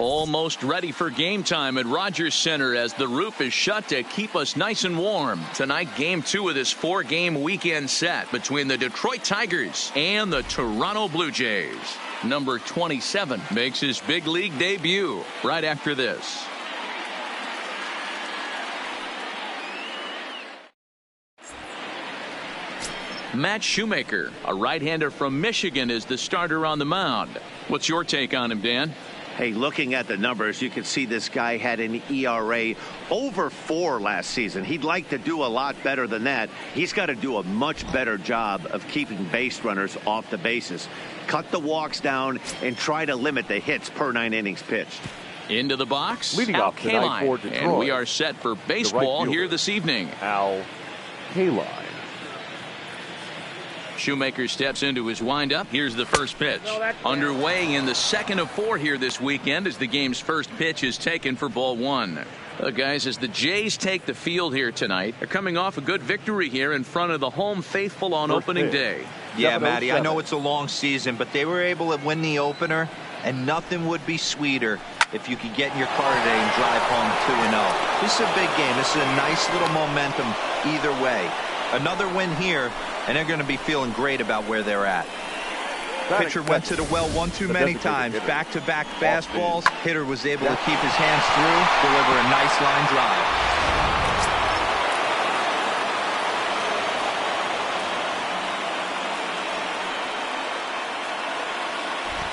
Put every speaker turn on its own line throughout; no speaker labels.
Almost ready for game time at Rogers Center as the roof is shut to keep us nice and warm. Tonight, game 2 of this 4-game weekend set between the Detroit Tigers and the Toronto Blue Jays. Number 27 makes his big league debut right after this. Matt Shoemaker, a right-hander from Michigan, is the starter on the mound. What's your take on him, Dan?
Hey, looking at the numbers, you can see this guy had an ERA over 4 last season. He'd like to do a lot better than that. He's got to do a much better job of keeping base runners off the bases. Cut the walks down and try to limit the hits per 9 innings pitched.
Into the box,
leading off tonight for Detroit,
and we are set for baseball here this evening.
Al Kaline.
Shoemaker steps into his windup. Here's the first pitch. Underway in the second of 4 here this weekend as the game's first pitch is taken for ball 1. Guys, as the Jays take the field here tonight, they're coming off a good victory here in front of the home faithful on opening day.
Yeah, Matty, I know it's a long season, but they were able to win the opener, and nothing would be sweeter if you could get in your car today and drive home 2-0. This is a big game. This is a nice little momentum either way. Another win here, and they're going to be feeling great about where they're at. Pitcher went to the well one too many times. Back-to-back fastballs. Hitter was able to keep his hands through, deliver a nice line drive.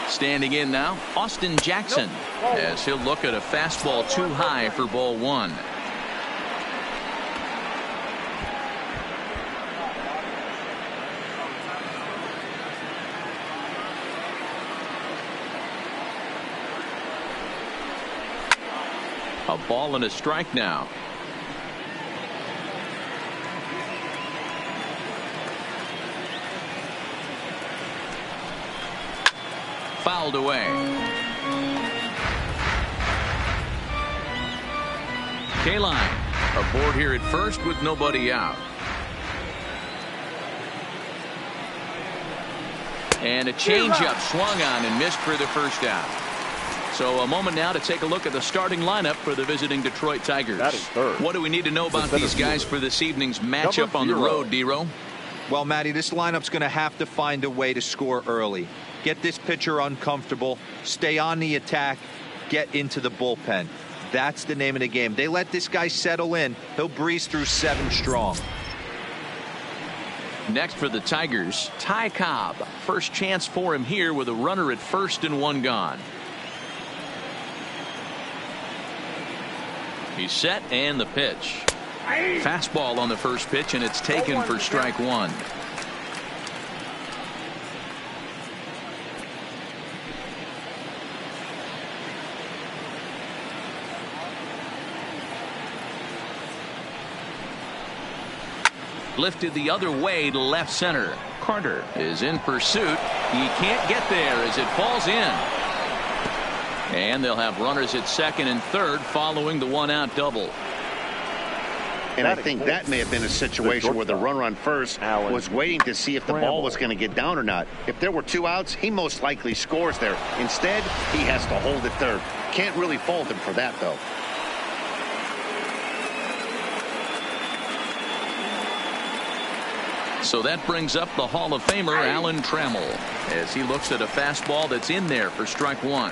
Standing in now, Austin Jackson, as he'll look at a fastball too high for ball 1. A ball and a strike now. Fouled away. Kaline aboard here at first with nobody out. And a changeup swung on and missed for the first out. So a moment now to take a look at the starting lineup for the visiting Detroit Tigers. What do we need to know about these guys for this evening's matchup on the road, D-Row?
Well, Matty, this lineup's going to have to find a way to score early. Get this pitcher uncomfortable, stay on the attack, get into the bullpen. That's the name of the game. They let this guy settle in. He'll breeze through 7 strong.
Next for the Tigers, Ty Cobb. First chance for him here with a runner at first and 1 gone. He's set and the pitch. Fastball on the first pitch and it's taken for strike 1. Lifted the other way to left center. Carter is in pursuit. He can't get there as it falls in. And they'll have runners at second and third following the 1-out double.
And I think that may have been a situation where the runner on first was waiting to see if the ball was going to get down or not. If there were 2 outs, he most likely scores there. Instead, he has to hold it third. Can't really fault him for that, though.
So that brings up the Hall of Famer Alan Trammell as he looks at a fastball that's in there for strike 1.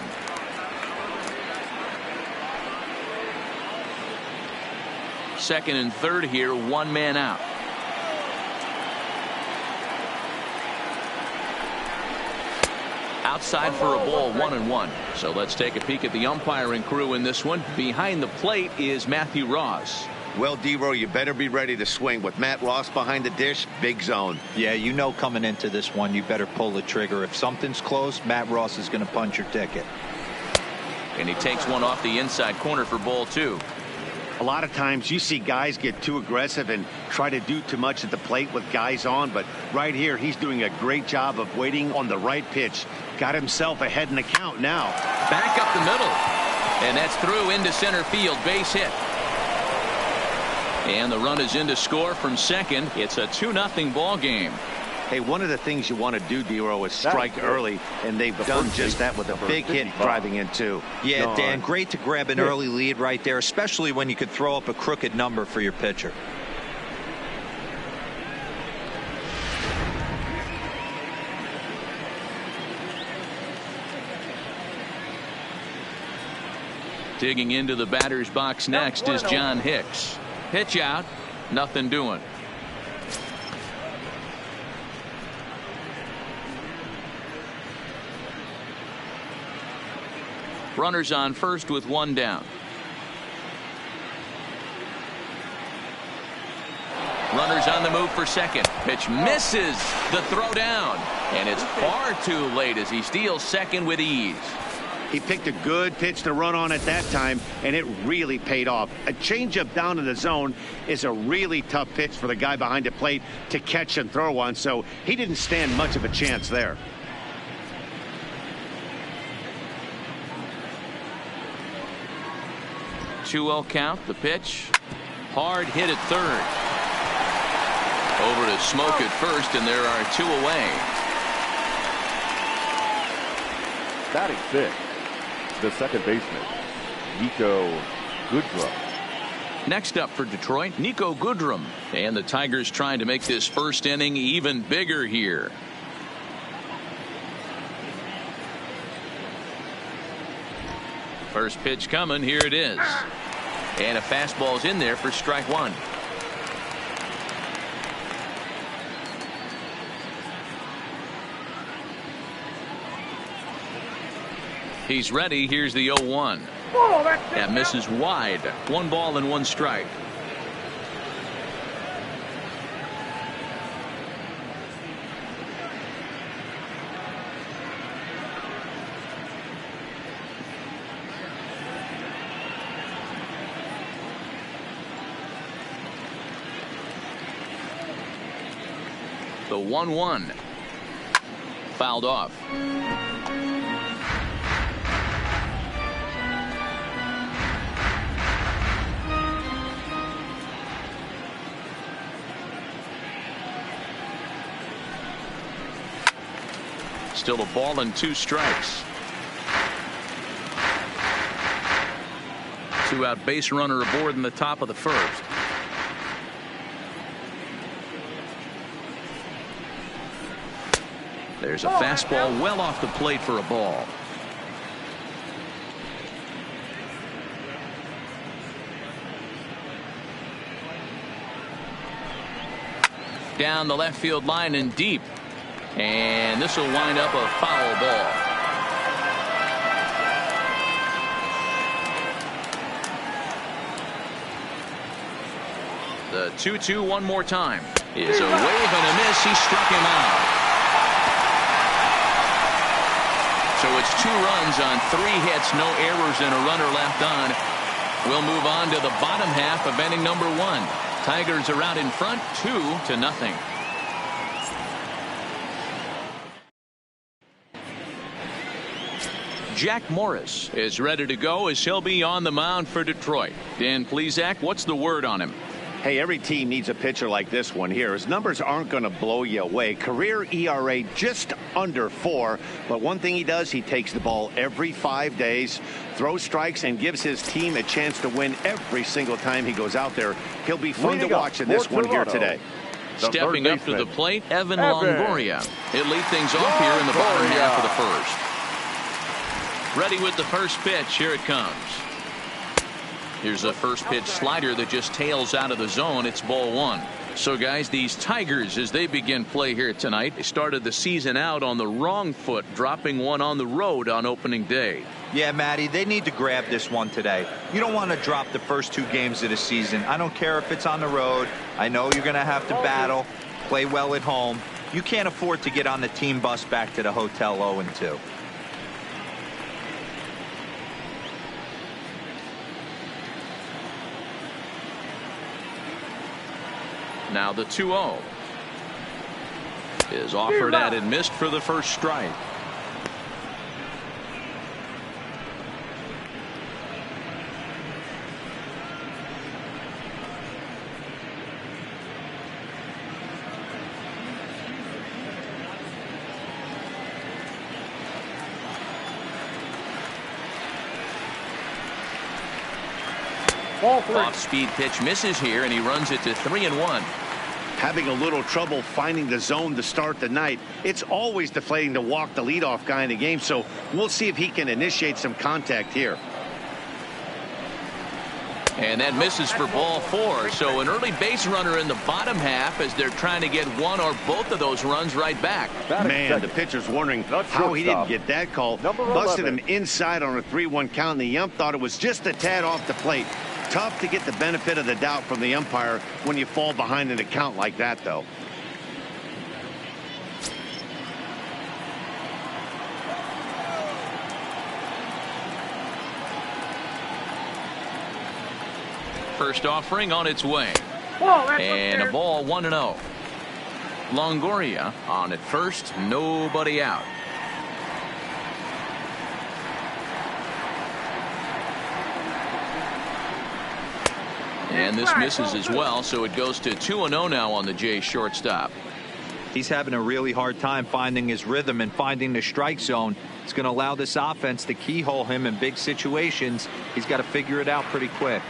Second and third here, 1 man out. Outside for a ball, 1-1. So let's take a peek at the umpiring crew in this one. Behind the plate is Matthew Ross.
Well, D-Row, you better be ready to swing. With Matt Ross behind the dish, big zone.
Yeah, you know coming into this one, you better pull the trigger. If something's close, Matt Ross is going to punch your ticket.
And he takes one off the inside corner for ball 2.
A lot of times you see guys get too aggressive and try to do too much at the plate with guys on, but right here he's doing a great job of waiting on the right pitch. Got himself ahead in the count now.
Back up the middle. And that's through into center field. Base hit. And the run is in to score from second. It's a 2-0 ball game.
Hey, one of the things you want to do, D-Row, is strike early, and they've done just that with a big hit driving in two.
Yeah, Dan, great to grab an early lead right there, especially when you could throw up a crooked number for your pitcher.
Digging into the batter's box next is John Hicks. Pitch out, nothing doing. Runners on first with one down. Runners on the move for second. Pitch misses the throw down, and it's far too late as he steals second with ease.
He picked a good pitch to run on at that time, and it really paid off. A changeup down in the zone is a really tough pitch for the guy behind the plate to catch and throw on, so he didn't stand much of a chance there.
Two-0 count. The pitch. Hard hit at third. Over to Smoke at first, and there are two away.
Batting fifth, the second baseman, Nico Goodrum.
Next up for Detroit, Nico Goodrum. And the Tigers trying to make this first inning even bigger here. First pitch coming. Here it is. And a fastball's in there for strike one. He's ready. Here's the 0-1. That misses wide. 1 ball and 1 strike. The 1-1. Fouled off. Still a ball and 2 strikes. 2-out base runner aboard in the top of the first. There's a fastball well off the plate for a ball. Down the left field line and deep. And this will wind up a foul ball. The 2-2 one more time is a wave and a miss. He struck him out. So it's 2 runs on 3 hits, no errors, and a runner left on. We'll move on to the bottom half of inning number 1. Tigers are out in front 2-0. Jack Morris is ready to go as he'll be on the mound for Detroit. Dan Plesac, what's the word on him?
Hey, every team needs a pitcher like this one here. His numbers aren't going to blow you away. Career ERA just under 4. But one thing he does, he takes the ball every 5 days, throws strikes, and gives his team a chance to win every single time he goes out there. He'll be fun to watch in this one here today.
Stepping up to the plate, Evan Longoria. He'll lead things off here in the bottom half of the first. Ready with the first pitch. Here it comes. Here's a first pitch slider that just tails out of the zone. It's ball 1. So guys, these Tigers, as they begin play here tonight, they started the season out on the wrong foot, dropping one on the road on opening day.
Yeah, Matty, they need to grab this one today. You don't want to drop the first 2 games of the season. I don't care if it's on the road. I know you're going to have to battle, play well at home. You can't afford to get on the team bus back to the hotel 0-2.
Now the 2-0 is offered at and missed for the first strike.
Ball 3.
Off-speed pitch misses here, and he runs it to 3-1.
Having a little trouble finding the zone to start the night. It's always deflating to walk the leadoff guy in the game, so we'll see if he can initiate some contact here.
And that misses for ball 4. So an early base runner in the bottom half as they're trying to get one or both of those runs right back.
Man, the pitcher's wondering how he didn't get that call. Busted him inside on a 3-1 count, and the ump thought it was just a tad off the plate. Tough to get the benefit of the doubt from the umpire when you fall behind in a count like that, though.
First offering on its way. And a ball 1-0. Longoria on at first, nobody out. And this misses as well, so it goes to 2-0 now on the Jays shortstop.
He's having a really hard time finding his rhythm and finding the strike zone. It's going to allow this offense to keyhole him in big situations. He's got to figure it out pretty quick.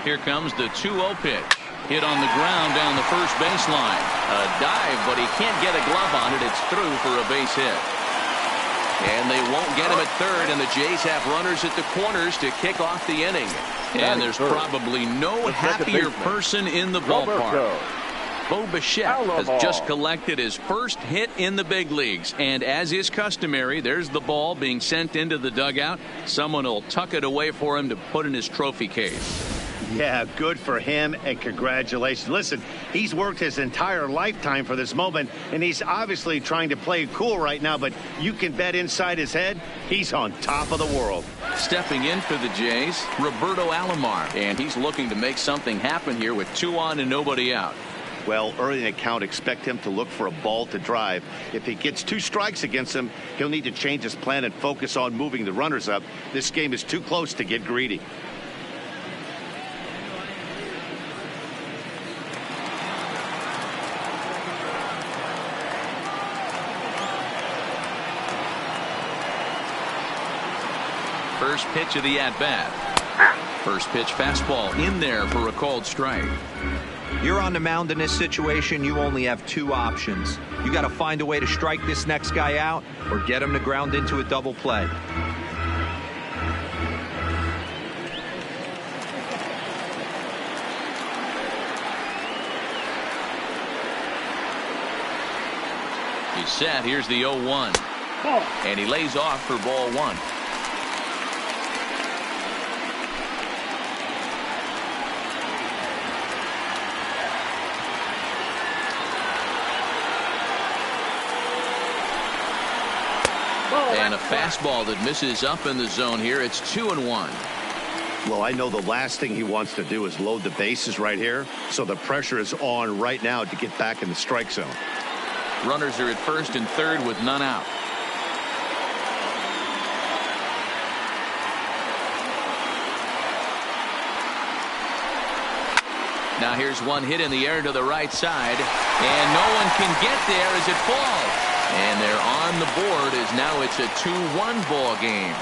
Here comes the 2-0 pitch. Hit on the ground down the first baseline. A dive, but he can't get a glove on it. It's through for a base hit. And they won't get him at third, and the Jays have runners at the corners to kick off the inning. And there's probably no happier person in the ballpark. Bo Bichette has just collected his first hit in the big leagues. And as is customary, there's the ball being sent into the dugout. Someone will tuck it away for him to put in his trophy case.
Yeah, good for him, and congratulations. Listen, he's worked his entire lifetime for this moment, and he's obviously trying to play cool right now, but you can bet inside his head, he's on top of the world.
Stepping in for the Jays, Roberto Alomar, and he's looking to make something happen here with 2 on and nobody out.
Well, early in the count, expect him to look for a ball to drive. If he gets 2 strikes against him, he'll need to change his plan and focus on moving the runners up. This game is too close to get greedy.
First pitch of the at-bat. First pitch fastball in there for a called strike.
You're on the mound in this situation. You only have 2 options. You got to find a way to strike this next guy out or get him to ground into a double play.
He's set. Here's the 0-1. And he lays off for ball 1. And a fastball that misses up in the zone here. It's 2-1.
Well, I know the last thing he wants to do is load the bases right here, so the pressure is on right now to get back in the strike zone.
Runners are at first and third with none out. Now here's one hit in the air to the right side, and no one can get there as it falls. And they're on the board as now it's a 2-1 ball game.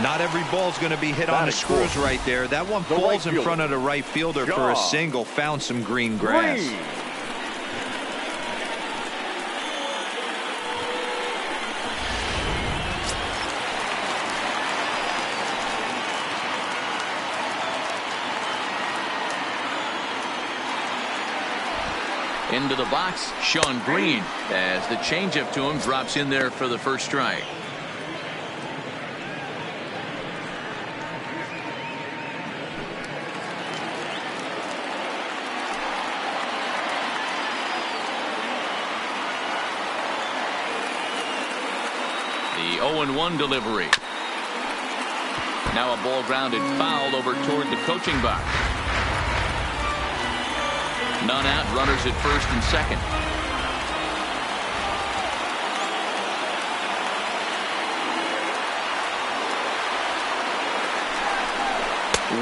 Not every ball's going to be hit on the screws right there. That one falls in front of the right fielder for a single. Found some green grass.
Into the box, Sean Green, as the changeup to him drops in there for the first strike. The 0-1 delivery. Now a ball grounded foul over toward the coaching box. None out, runners at first and second.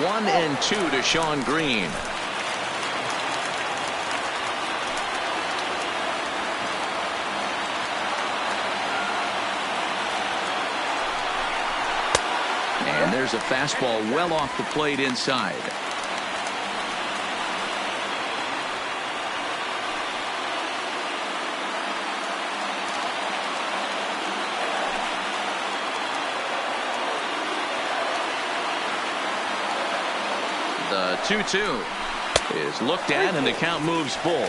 1-2 to Sean Green. there's a fastball well off the plate inside. The 2-2 is looked at, and the count moves full.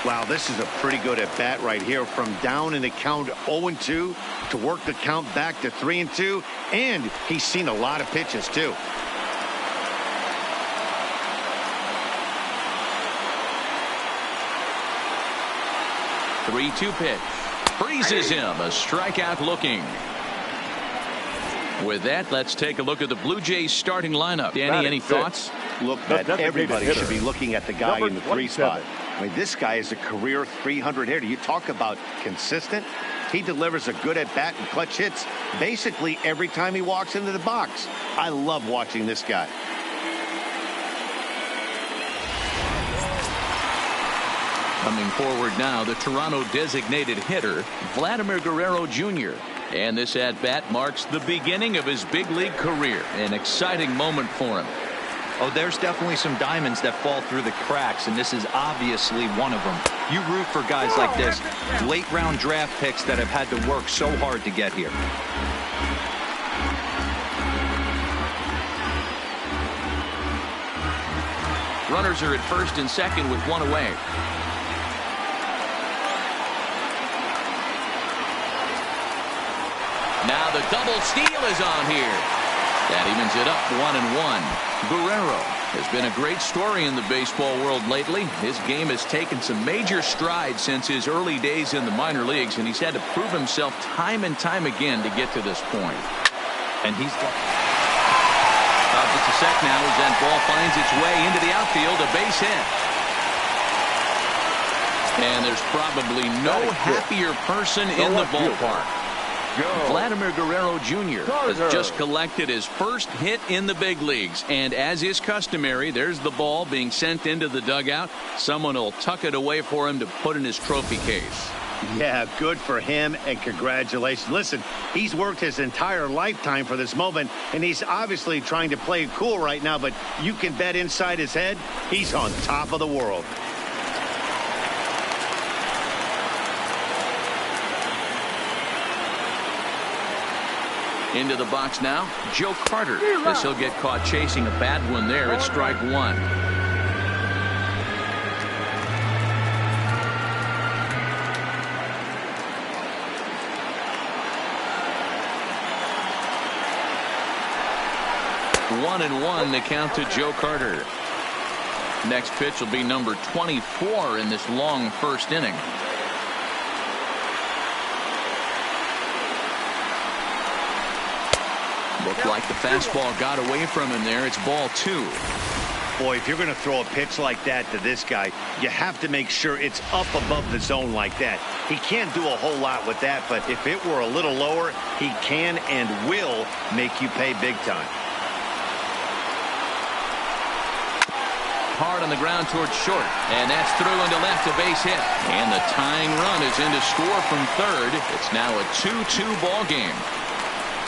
Wow, this is a pretty good at bat right here. From down in the count 0-2 to work the count back to 3-2, and he's seen a lot of pitches too.
Three-two pitch freezes him. A strikeout looking. With that, let's take a look at the Blue Jays starting lineup. Danny, any thoughts?
Look, Matt, everybody should be looking at the guy in the 3 spot. I mean, this guy is a career 300 hitter. You talk about consistent. He delivers a good at bat and clutch hits basically every time he walks into the box. I love watching this guy.
Coming forward now, the Toronto designated hitter, Vladimir Guerrero Jr. And this at-bat marks the beginning of his big league career. An exciting moment for him.
Oh, there's definitely some diamonds that fall through the cracks, and this is obviously one of them. You root for guys like this, late round draft picks that have had to work so hard to get here.
Runners are at first and second with one away. Now the double steal is on here. That evens it up 1-1. Guerrero has been a great story in the baseball world lately. His game has taken some major strides since his early days in the minor leagues, and he's had to prove himself time and time again to get to this point.
And he's got
just a sec now as that ball finds its way into the outfield, a base hit. And there's probably no happier person in the ballpark. Vladimir Guerrero Jr. has just collected his first hit in the big leagues, and as is customary, there's the ball being sent into the dugout. Someone will tuck it away for him to put in his trophy case.
Yeah, good for him, and congratulations. Listen, he's worked his entire lifetime for this moment, and he's obviously trying to play it cool right now, but you can bet inside his head, he's on top of the world.
Into the box now, Joe Carter. As he'll get caught chasing a bad one there at strike one. One and one, the count to Joe Carter. Next pitch will be number 24 in this long first inning. Looked like the fastball got away from him there. It's ball 2.
Boy, if you're going to throw a pitch like that to this guy, you have to make sure it's up above the zone like that. He can't do a whole lot with that, but if it were a little lower, he can and will make you pay big time.
Hard on the ground towards short, and that's through into left, a base hit, and the tying run is in to score from third. It's now a 2-2 ball game.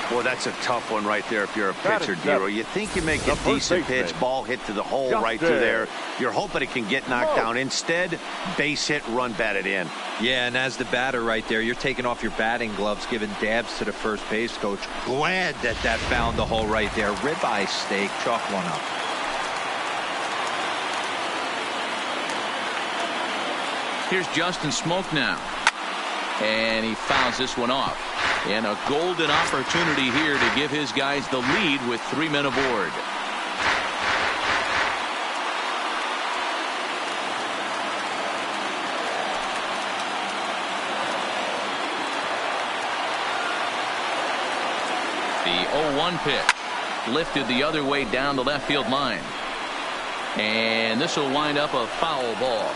Boy, that's a tough one right there if you're a pitcher, Giro. You think you make a decent pitch, ball hit to the hole right through there. You're hoping it can get knocked down. Instead, base hit, run batted in.
Yeah, and as the batter right there, you're taking off your batting gloves, giving dabs to the first base coach. Glad that found the hole right there. Ribeye steak, chalk one up.
Here's Justin Smoke now. And he fouls this one off. And a golden opportunity here to give his guys the lead with 3 men aboard. The 0-1 pitch lifted the other way down the left field line. And this will wind up a foul ball.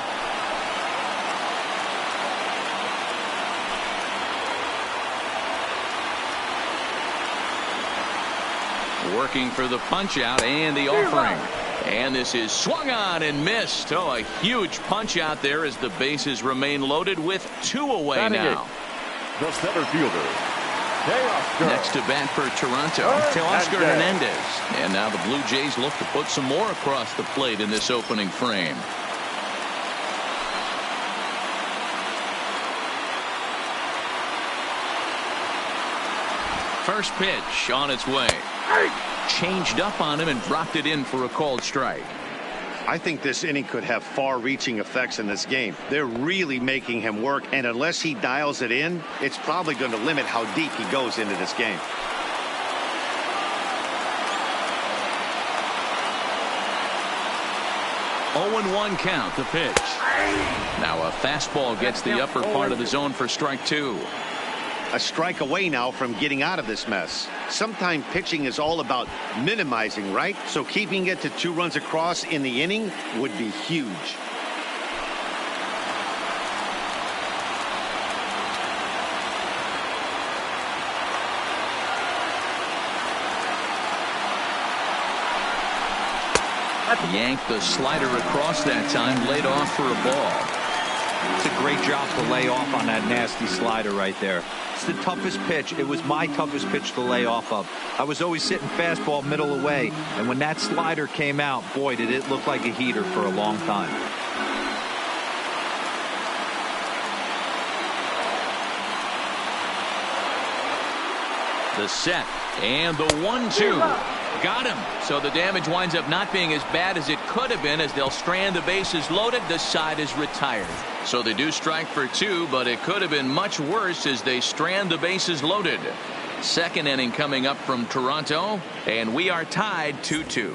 Working for the punch out and the offering. And this is swung on and missed. Oh, a huge punch out there as the bases remain loaded with 2 away now.
The center fielder,
Next to bat for Toronto, Teoscar Hernandez. And now the Blue Jays look to put some more across the plate in this opening frame. First pitch on its way. Changed up on him and dropped it in for a called strike.
I think this inning could have far-reaching effects in this game. They're really making him work, and unless he dials it in, it's probably going to limit how deep he goes into this game.
Oh, 0-1 count, the pitch. Now a fastball gets the upper part of the zone for strike two.
A strike away now from getting out of this mess. Sometimes pitching is all about minimizing, right? So keeping it to 2 runs across in the inning would be huge.
Yanked the slider across that time, laid off for a ball.
It's a great job to lay off on that nasty slider right there. It's the toughest pitch. It was my toughest pitch to lay off of. I was always sitting fastball middle away, and when that slider came out, boy, did it look like a heater for a long time.
The set and the 1-2. Got him. So the damage winds up not being as bad as it could have been, as they'll strand the bases loaded. The side is retired. So they do strike for 2, but it could have been much worse as they strand the bases loaded. Second inning coming up from Toronto, and we are tied 2-2.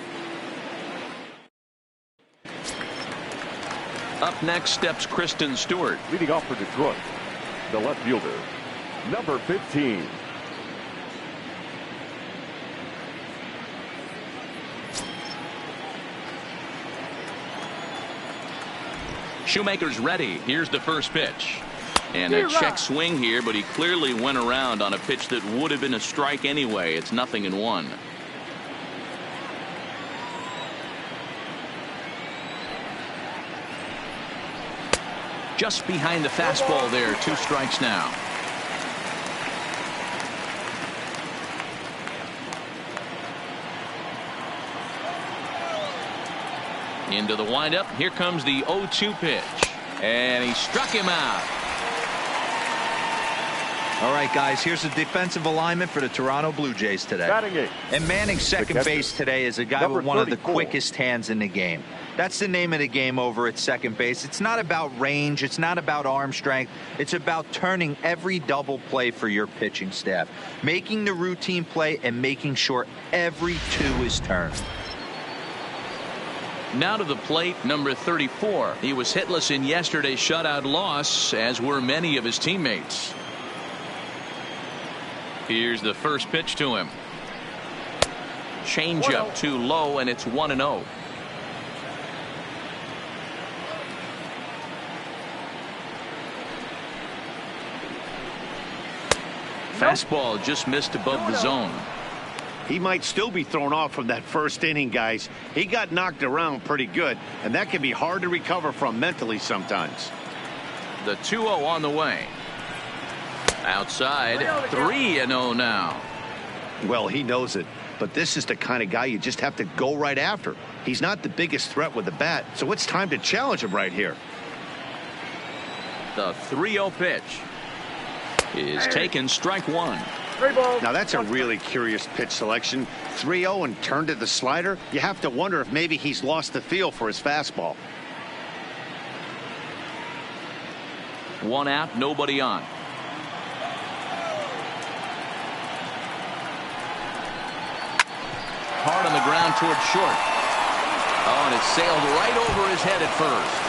Up next steps Kristen Stewart.
Leading off for Detroit, the left fielder, number 15.
Shoemaker's ready. Here's the first pitch. And a check swing here, but he clearly went around on a pitch that would have been a strike anyway. It's 0-1. Just behind the fastball there. 2 strikes now. Into the windup. Here comes the 0-2 pitch. And he struck him out.
All right, guys, here's the defensive alignment for the Toronto Blue Jays today. And manning second base today is a guy with one of the quickest hands in the game. That's the name of the game over at second base. It's not about range. It's not about arm strength. It's about turning every double play for your pitching staff, making the routine play and making sure every 2 is turned.
Now to the plate, number 34. He was hitless in yesterday's shutout loss, as were many of his teammates. Here's the first pitch to him. Changeup too low, and it's 1-0. Fastball just missed above the zone.
He might still be thrown off from that first inning, guys. He got knocked around pretty good, and that can be hard to recover from mentally sometimes.
The 2-0 on the way. Outside, 3-0 now.
Well, he knows it, but this is the kind of guy you just have to go right after. He's not the biggest threat with the bat, so it's time to challenge him right here.
The 3-0 pitch is taken, strike 1.
Now that's a really curious pitch selection. 3-0 and turned to the slider. You have to wonder if maybe he's lost the feel for his fastball.
1 out, nobody on. Hard on the ground towards short. Oh, and it sailed right over his head at first.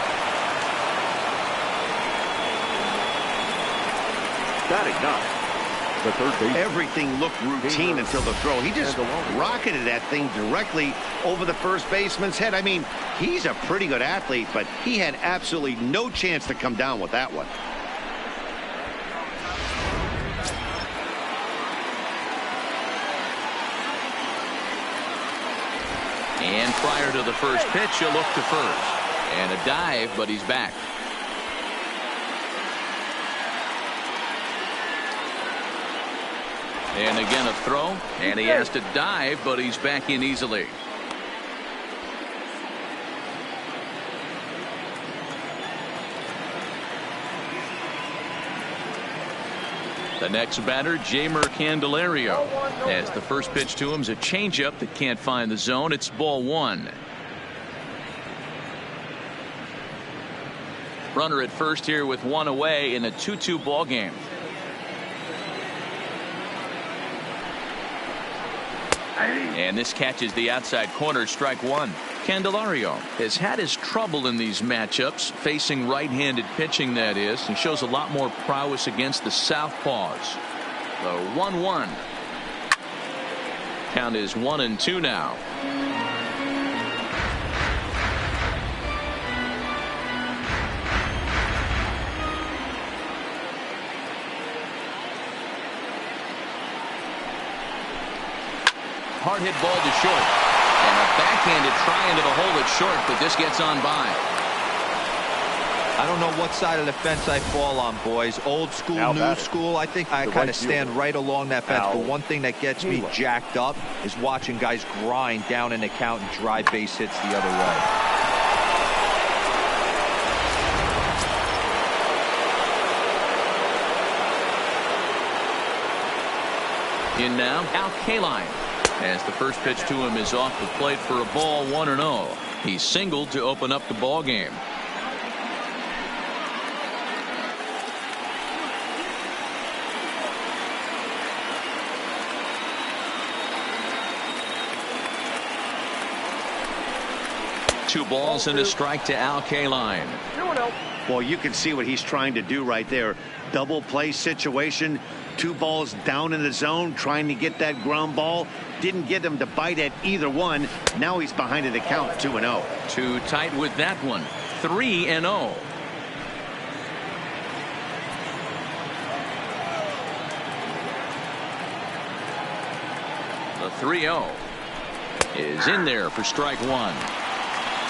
Batting ninth, the third base.
Everything looked routine until the throw. He just rocketed that thing directly over the first baseman's head. I mean, he's a pretty good athlete, but he had absolutely no chance to come down with that one.
And prior to the first pitch, he'll look to first. And a dive, but he's back. And again a throw, and he has to dive, but he's back in easily. The next batter, Jamer Candelario. As the first pitch to him is a changeup that can't find the zone. It's ball one. Runner at first here with one away in a 2-2 ball game. And this catches the outside corner, strike one. Candelario has had his trouble in these matchups, facing right-handed pitching, that is. He shows a lot more prowess against the southpaws. The 1-1. Count is 1-2 now. Hard hit ball to short. And a backhanded try into the hole at short, but this gets on by.
I don't know what side of the fence I fall on, boys. Old school, new school. I think I kind of stand right along that fence. But one thing that gets me jacked up is watching guys grind down in the count and drive base hits the other way.
In now, Al Kaline. As the first pitch to him is off the plate for a ball, 1-0. He singled to open up the ball game. Two balls and a strike to Al Kaline.
Well, you can see what he's trying to do right there. Double play situation. Two balls down in the zone, trying to get that ground ball. Didn't get him to bite at either one. Now he's behind in the count, 2-0.
Too tight with that one. 3-0. The 3-0 is in there for strike one.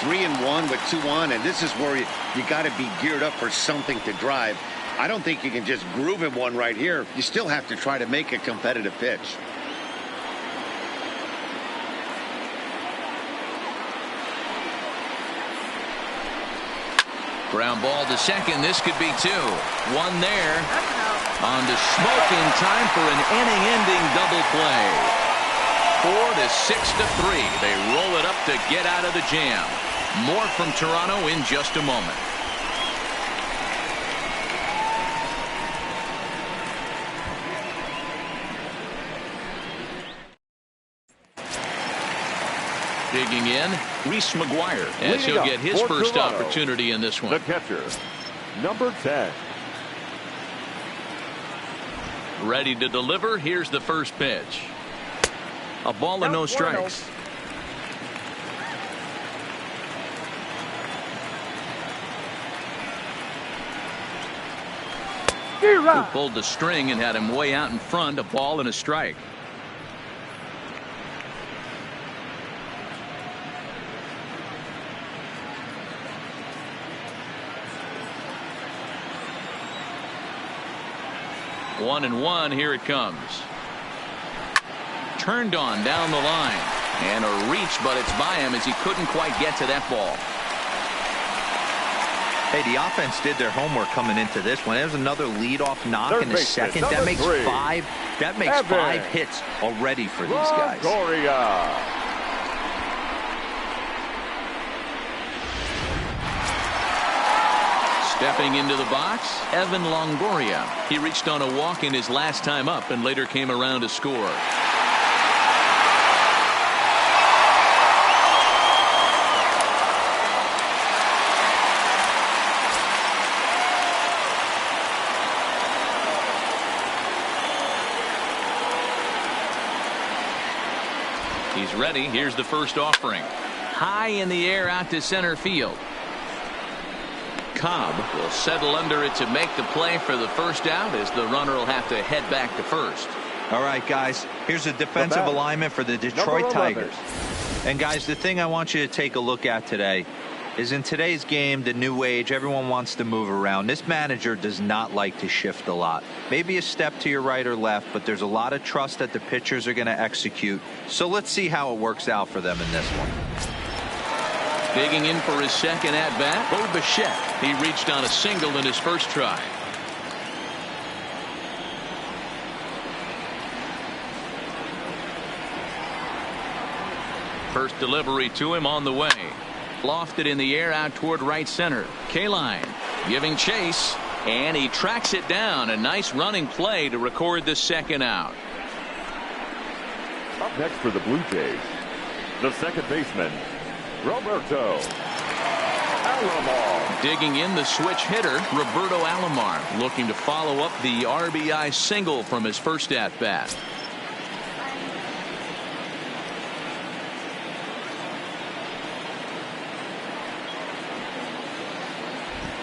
3-1 with 2 on, and this is where you got to be geared up for something to drive. I don't think you can just groove him one right here. You still have to try to make a competitive pitch.
Ground ball to second. This could be two. One there. On to Smoke in time for an inning-ending double play. 4-6-3. They roll it up to get out of the jam. More from Toronto in just a moment. Digging in, Reese McGuire, as he'll get his first opportunity in this one.
The catcher, number 10.
Ready to deliver. Here's the first pitch. A ball and no strikes. Who pulled the string and had him way out in front. A ball and a strike. One and one. Here it comes. Turned on down the line. And a reach, but it's by him as he couldn't quite get to that ball.
Hey, the offense did their homework coming into this one. There's another leadoff knock in the second. That makes five. That makes 5 hits already for these guys.
Stepping into the box, Evan Longoria. He reached on a walk in his last time up and later came around to score. He's ready. Here's the first offering. High in the air out to center field. Cobb will settle under it to make the play for the first out as the runner will have to head back to first.
All right, guys, here's a defensive alignment for the Detroit Tigers. And guys, the thing I want you to take a look at today, is in today's game, the new age, everyone wants to move around. This manager does not like to shift a lot. Maybe a step to your right or left, but there's a lot of trust that the pitchers are going to execute. So let's see how it works out for them in this one.
Digging in for his second at-bat, Bo Bichette. He reached on a single in his first try. First delivery to him on the way. Lofted in the air out toward right center. Kaline giving chase, and he tracks it down. A nice running play to record the second out.
Up next for the Blue Jays, the second baseman, Roberto Alomar.
Digging in, the switch hitter, Roberto Alomar, looking to follow up the RBI single from his first at-bat.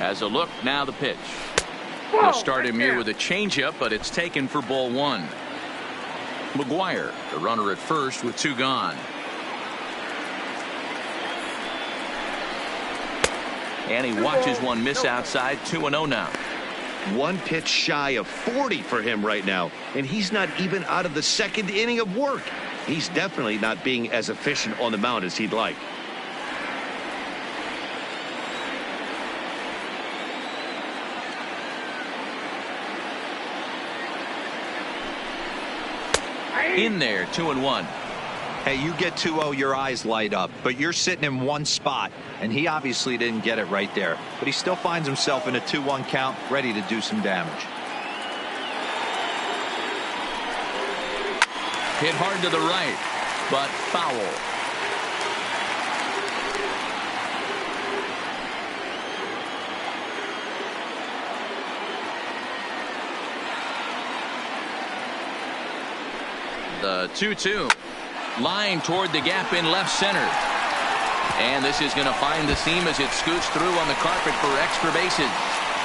As a look, now the pitch. They'll start him here with a changeup, but it's taken for ball one. McGuire, the runner at first with two gone. And he watches one miss outside. 2-0 now.
One pitch shy of 40 for him right now, and he's not even out of the second inning of work. He's definitely not being as efficient on the mound as he'd like.
In there, 2-1.
Hey, you get 2-0, your eyes light up, but you're sitting in one spot, and he obviously didn't get it right there. But he still finds himself in a 2-1 count, ready to do some damage.
Hit hard to the right, but foul. The 2-2. Line toward the gap in left center. And this is going to find the seam as it scoots through on the carpet for extra bases.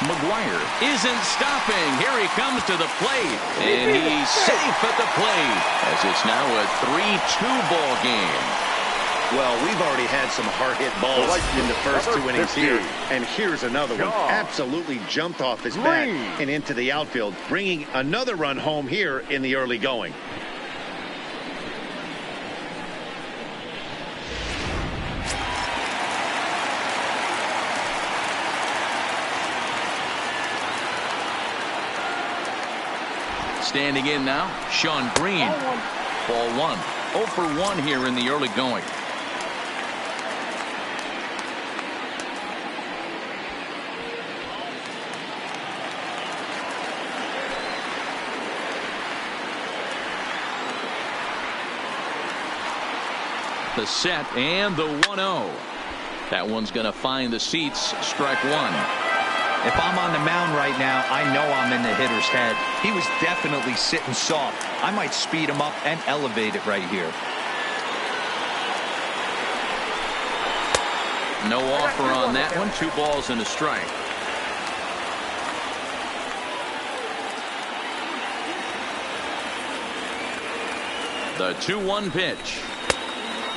McGuire isn't stopping. Here he comes to the plate. And he's safe at the plate as it's now a 3-2 ball game.
Well, we've already had some hard-hit balls in the first two innings here. And here's another one. Absolutely jumped off his bat and into the outfield, bringing another run home here in the early going.
Standing in now, Sean Green. Ball one. 0 for 1 here in the early going. The set and the 1-0. That one's going to find the seats. Strike one.
If I'm on the mound right now, I know I'm in the hitter's head. He was definitely sitting soft. I might speed him up and elevate it right here.
No offer on that one. 2 balls and a strike. The 2-1 pitch.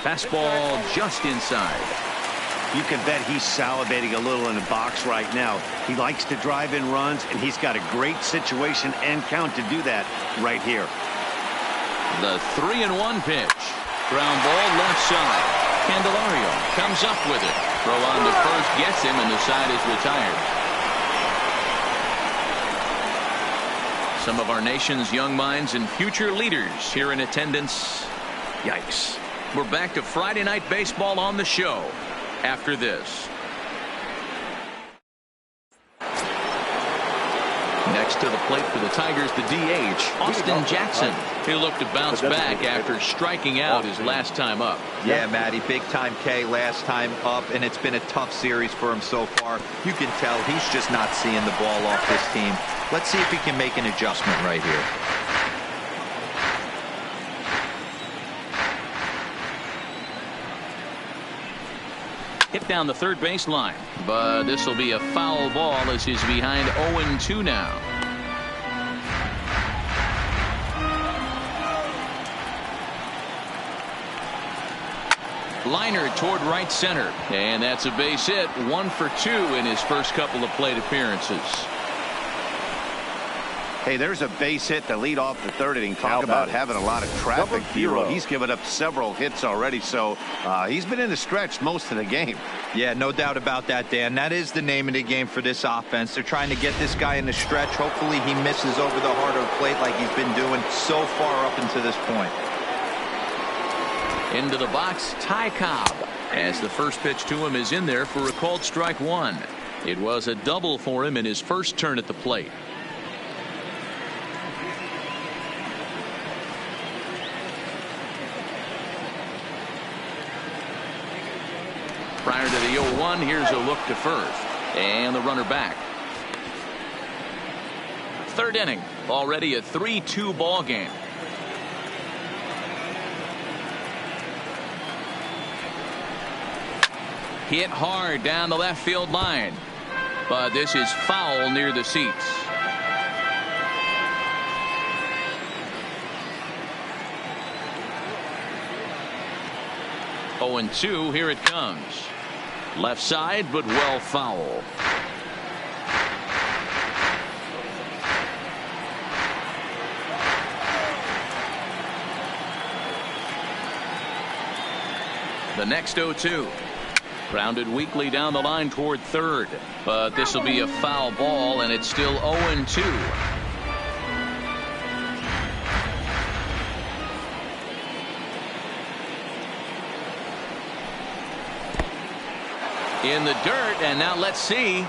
Fastball just inside.
You can bet he's salivating a little in the box right now. He likes to drive in runs, and he's got a great situation and count to do that right here.
The 3-1 pitch. Ground ball left side. Candelario comes up with it. Throw on to first gets him, and the side is retired. Some of our nation's young minds and future leaders here in attendance. Yikes. We're back to Friday Night Baseball on the show after this. Next to the plate for the Tigers, the DH, Austin Jackson. He looked to bounce back after striking out his last time up.
Yeah, Matty, big time K last time up, and it's been a tough series for him so far. You can tell he's just not seeing the ball off this team. Let's see if he can make an adjustment right here.
Hit down the third baseline, but this will be a foul ball as he's behind 0-2 now. Liner toward right center. And that's a base hit. 1 for 2 in his first couple of plate appearances.
Hey, there's a base hit to lead off the third inning. Talk about having a lot of traffic. He's given up several hits already, so he's been in the stretch most of the game.
Yeah, no doubt about that, Dan. That is the name of the game for this offense. They're trying to get this guy in the stretch. Hopefully he misses over the heart of the plate like he's been doing so far up until this point.
Into the box, Ty Cobb, as the first pitch to him is in there for a called strike one. It was a double for him in his first turn at the plate. Prior to the 0-1, here's a look to first. And the runner back. Third inning, already a 3-2 ball game. Hit hard down the left field line. But this is foul near the seats. Oh, and 2, here it comes. Left side, but well foul. The next 0-2. Grounded weakly down the line toward third. But this will be a foul ball, and it's still 0-2. In the dirt, and now let's see.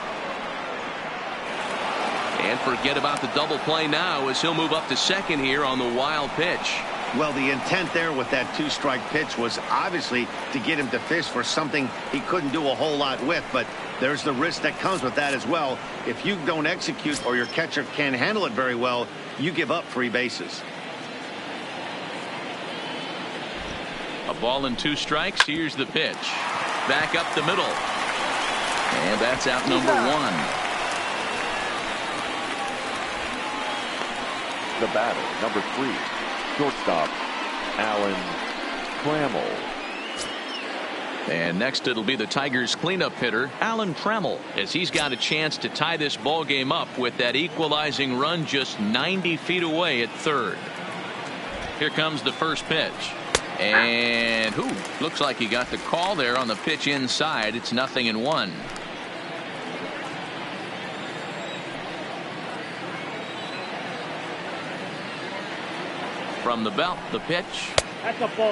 And forget about the double play now as he'll move up to second here on the wild pitch.
Well, the intent there with that 2-strike pitch was obviously to get him to fish for something he couldn't do a whole lot with, but there's the risk that comes with that as well. If you don't execute or your catcher can't handle it very well, you give up 3 bases.
A ball and 2 strikes. Here's the pitch. Back up the middle. And that's out number 1.
The batter, number 3, shortstop, Alan Trammell.
And next it'll be the Tigers cleanup hitter, Alan Trammell, as he's got a chance to tie this ball game up with that equalizing run just 90 feet away at third. Here comes the first pitch. And looks like he got the call there on the pitch inside. It's 0-1. From the belt, the pitch.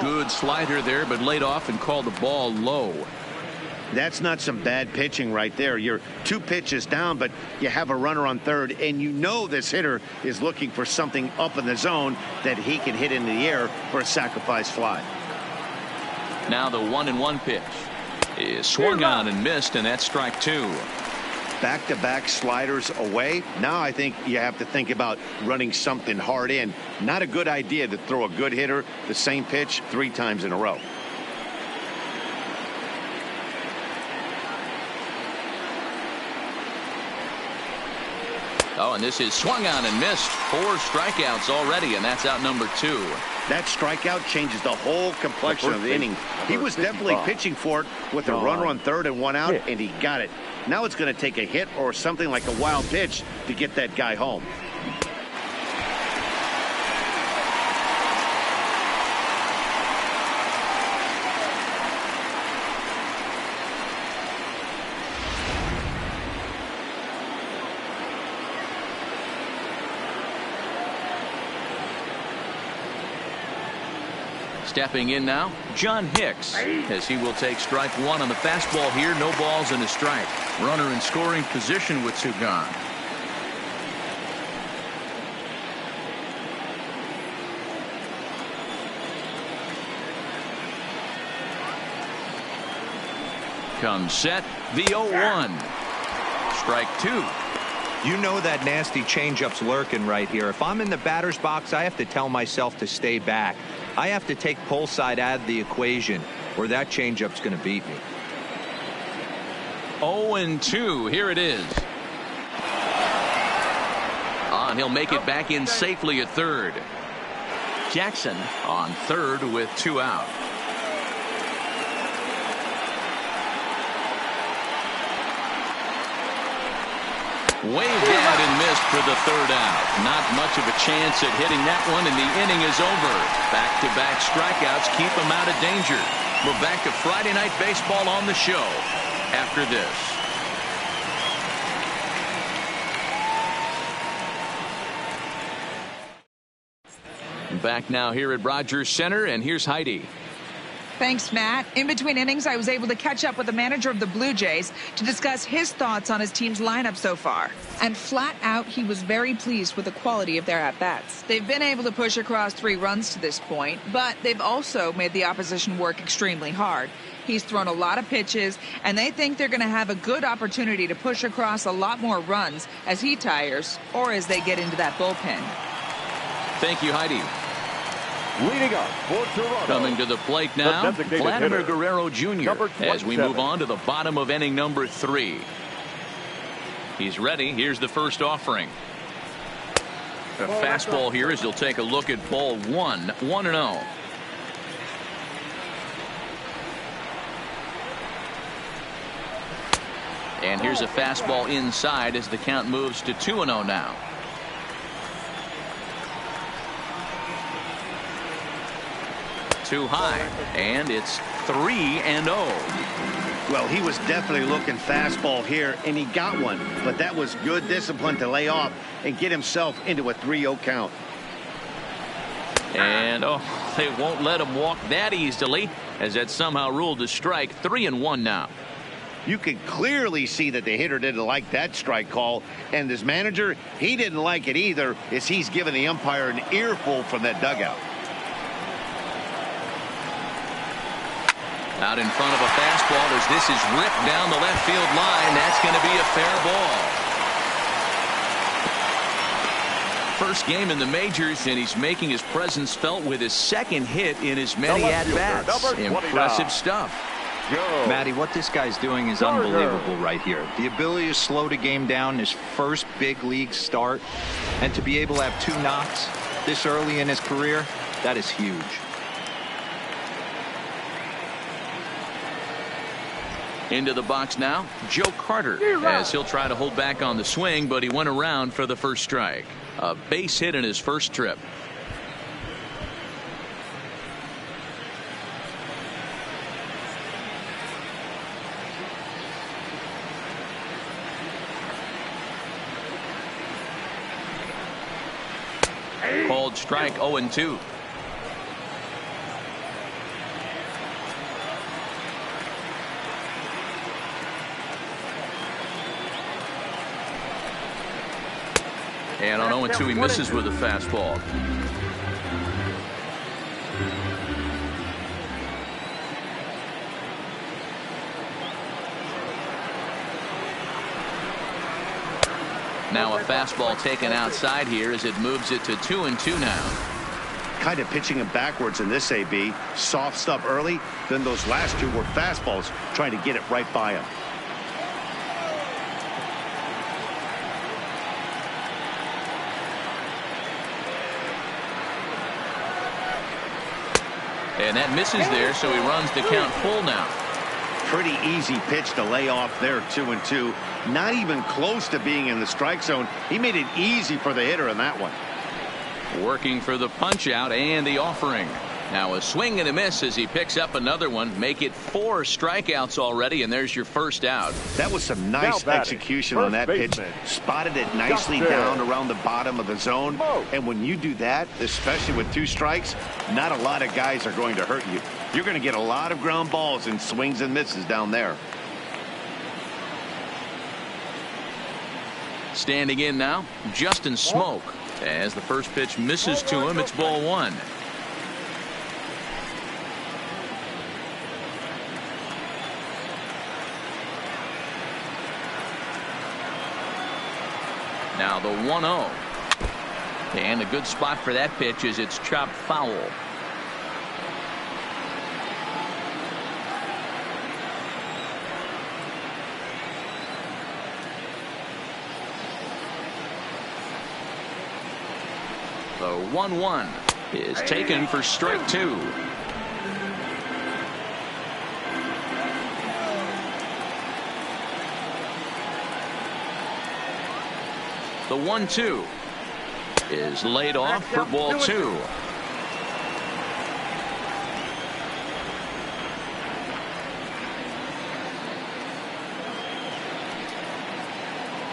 Good slider there, but laid off and called the ball low.
That's not some bad pitching right there. You're 2 pitches down, but you have a runner on third, and you know this hitter is looking for something up in the zone that he can hit into the air for a sacrifice fly.
Now the 1-1 pitch is swung on and missed, and that's strike 2.
Back-to-back sliders away. Now I think you have to think about running something hard in. Not a good idea to throw a good hitter the same pitch 3 times in a row.
Oh, and this is swung on and missed. 4 strikeouts already, and that's out number 2.
That strikeout changes the whole complexion of the inning. He was definitely pitching for it with a runner on third and 1 out, and he got it. Now it's going to take a hit or something like a wild pitch to get that guy home.
Stepping in now, John Hicks, as he will take strike 1 on the fastball here. No balls and a strike. Runner in scoring position with 2 gone. Comes set, the 0-1. Strike 2.
You know that nasty changeup's lurking right here. If I'm in the batter's box, I have to tell myself to stay back. I have to take pull side out of the equation, or that changeup's going to beat me.
0-2. Here it is. And he'll make it back in safely at third. Jackson on third with 2 out. Waved at and missed for the third out. Not much of a chance at hitting that one, and the inning is over. Back-to-back strikeouts keep him out of danger. We're back to Friday Night Baseball on the show after this. Back now here at Rogers Center, and here's Heidi.
Thanks, Matt. In between innings, I was able to catch up with the manager of the Blue Jays to discuss his thoughts on his team's lineup so far. And flat out, he was very pleased with the quality of their at-bats. They've been able to push across 3 runs to this point, but they've also made the opposition work extremely hard. He's thrown a lot of pitches, and they think they're going to have a good opportunity to push across a lot more runs as he tires or as they get into that bullpen.
Thank you, Heidi.
Leading up for Toronto.
Coming to the plate now, Vladimir Guerrero Jr. as we move on to the bottom of inning number 3. He's ready. Here's the first offering. A fastball here as he'll take a look at ball 1, 1-0. And here's a fastball inside as the count moves to 2-0 now. Too high, and it's 3-0.
Well, he was definitely looking fastball here, and he got one. But that was good discipline to lay off and get himself into a 3-0 count.
And, they won't let him walk that easily, as that's somehow ruled a strike. 3-1 now.
You can clearly see that the hitter didn't like that strike call, and his manager, he didn't like it either, as he's giving the umpire an earful from that dugout.
Out in front of a fastball as this is ripped down the left field line. That's going to be a fair ball. First game in the majors, and he's making his presence felt with his second hit in as many at-bats. Impressive stuff.
Matty, what this guy's doing is unbelievable right here. The ability to slow the game down, his first big league start, and to be able to have 2 knocks this early in his career, that is huge.
Into the box now, Joe Carter, as he'll try to hold back on the swing, but he went around for the first strike. A base hit in his first trip. Called strike 0-2. And on 0-2, he misses with a fastball. Now a fastball taken outside here as it moves it to 2-2 now.
Kind of pitching him backwards in this AB. Soft stuff early, then those last 2 were fastballs, trying to get it right by him.
And that misses there, so he runs the count full now.
Pretty easy pitch to lay off there, 2-2. Not even close to being in the strike zone. He made it easy for the hitter in that one.
Working for the punch out and the offering. Now a swing and a miss as he picks up another one. Make it 4 strikeouts already, and there's your first out.
That was some nice execution on that pitch. Spotted it nicely down around the bottom of the zone. And when you do that, especially with 2 strikes, not a lot of guys are going to hurt you. You're going to get a lot of ground balls and swings and misses down there.
Standing in now, Justin Smoak. As the first pitch misses to him, it's ball 1. Now the 1-0. And a good spot for that pitch as it's chopped foul. The 1-1 is taken for strike 2. The 1-2 is laid off for ball 2.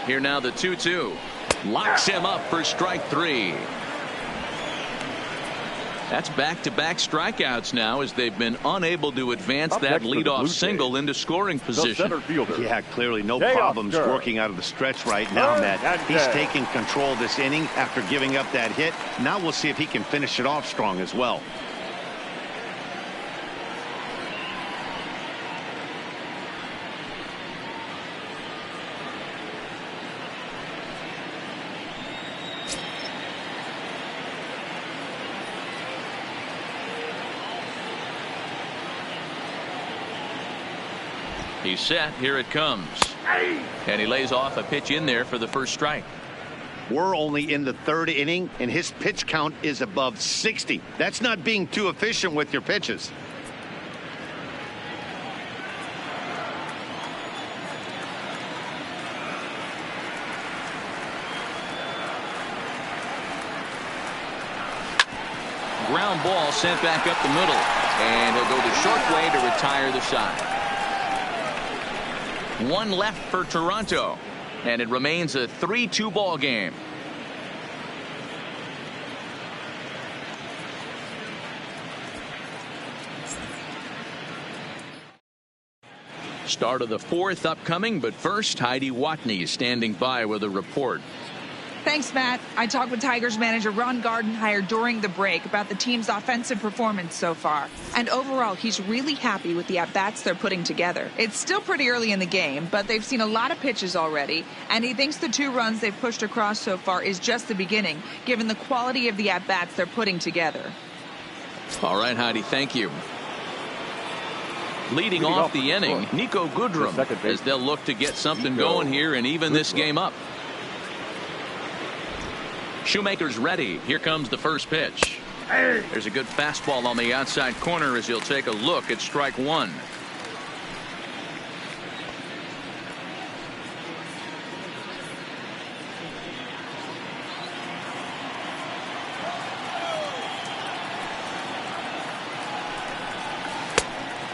Here now the 2-2. Locks him up for strike 3. That's back-to-back strikeouts now as they've been unable to advance that leadoff single into scoring position.
Yeah, clearly no problems working out of the stretch right now, Matt. He's taking control of this inning after giving up that hit. Now we'll see if he can finish it off strong as well.
He's set. Here it comes. And he lays off a pitch in there for the first strike.
We're only in the 3rd inning, and his pitch count is above 60. That's not being too efficient with your pitches.
Ground ball sent back up the middle. And he'll go the short way to retire the side. One left for Toronto, and it remains a 3-2 ball game. Start of the 4th upcoming, but first Heidi Watney is standing by with a report.
Thanks, Matt. I talked with Tigers manager Ron Gardenhire during the break about the team's offensive performance so far. And overall, he's really happy with the at-bats they're putting together. It's still pretty early in the game, but they've seen a lot of pitches already, and he thinks the 2 runs they've pushed across so far is just the beginning, given the quality of the at-bats they're putting together.
All right, Heidi, thank you. Leading off the inning, Nico Goodrum, as they'll look to get something going here and even this game up. Shoemaker's ready. Here comes the first pitch. There's a good fastball on the outside corner as he'll take a look at strike 1.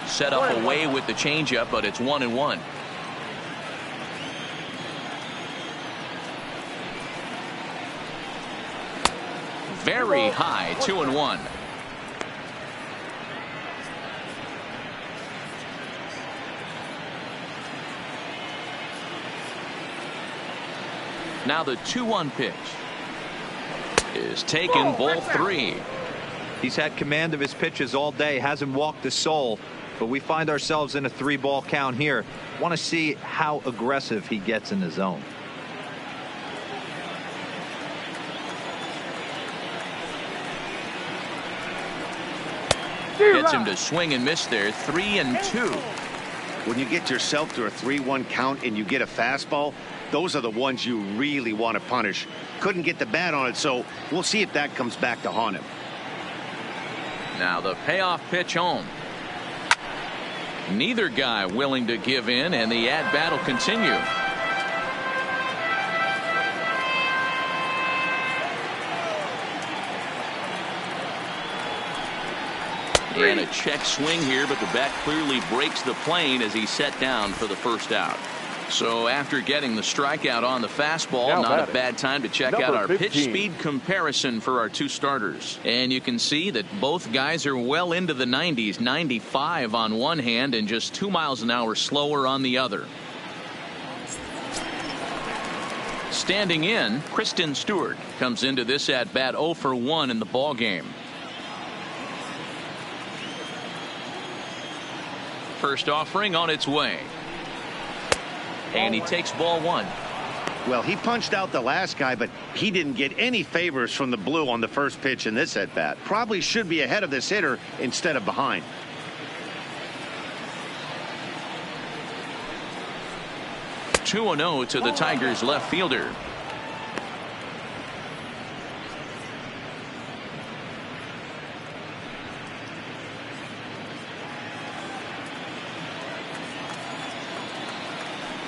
Set up away with the changeup, but it's 1-1. Very high, 2-1. Now the 2-1 pitch is taken, ball 3.
He's had command of his pitches all day, hasn't walked a soul, but we find ourselves in a 3-ball count here. Want to see how aggressive he gets in the zone.
Gets him to swing and miss there. 3-2.
When you get yourself to a 3-1 count and you get a fastball, those are the ones you really want to punish. Couldn't get the bat on it, so we'll see if that comes back to haunt him.
Now the payoff pitch home. Neither guy willing to give in, and the at-bat will continue. And a check swing here, but the bat clearly breaks the plane as he's set down for the first out. So after getting the strikeout on the fastball, not a bad time to check out our pitch speed comparison for our 2 starters. And you can see that both guys are well into the 90s, 95 on one hand and just 2 miles an hour slower on the other. Standing in, Kristen Stewart comes into this at bat 0 for 1 in the ball game. First offering on its way. And he takes ball 1.
Well, he punched out the last guy, but he didn't get any favors from the blue on the first pitch in this at bat. Probably should be ahead of this hitter instead of behind.
(2-0) to the Tigers left fielder.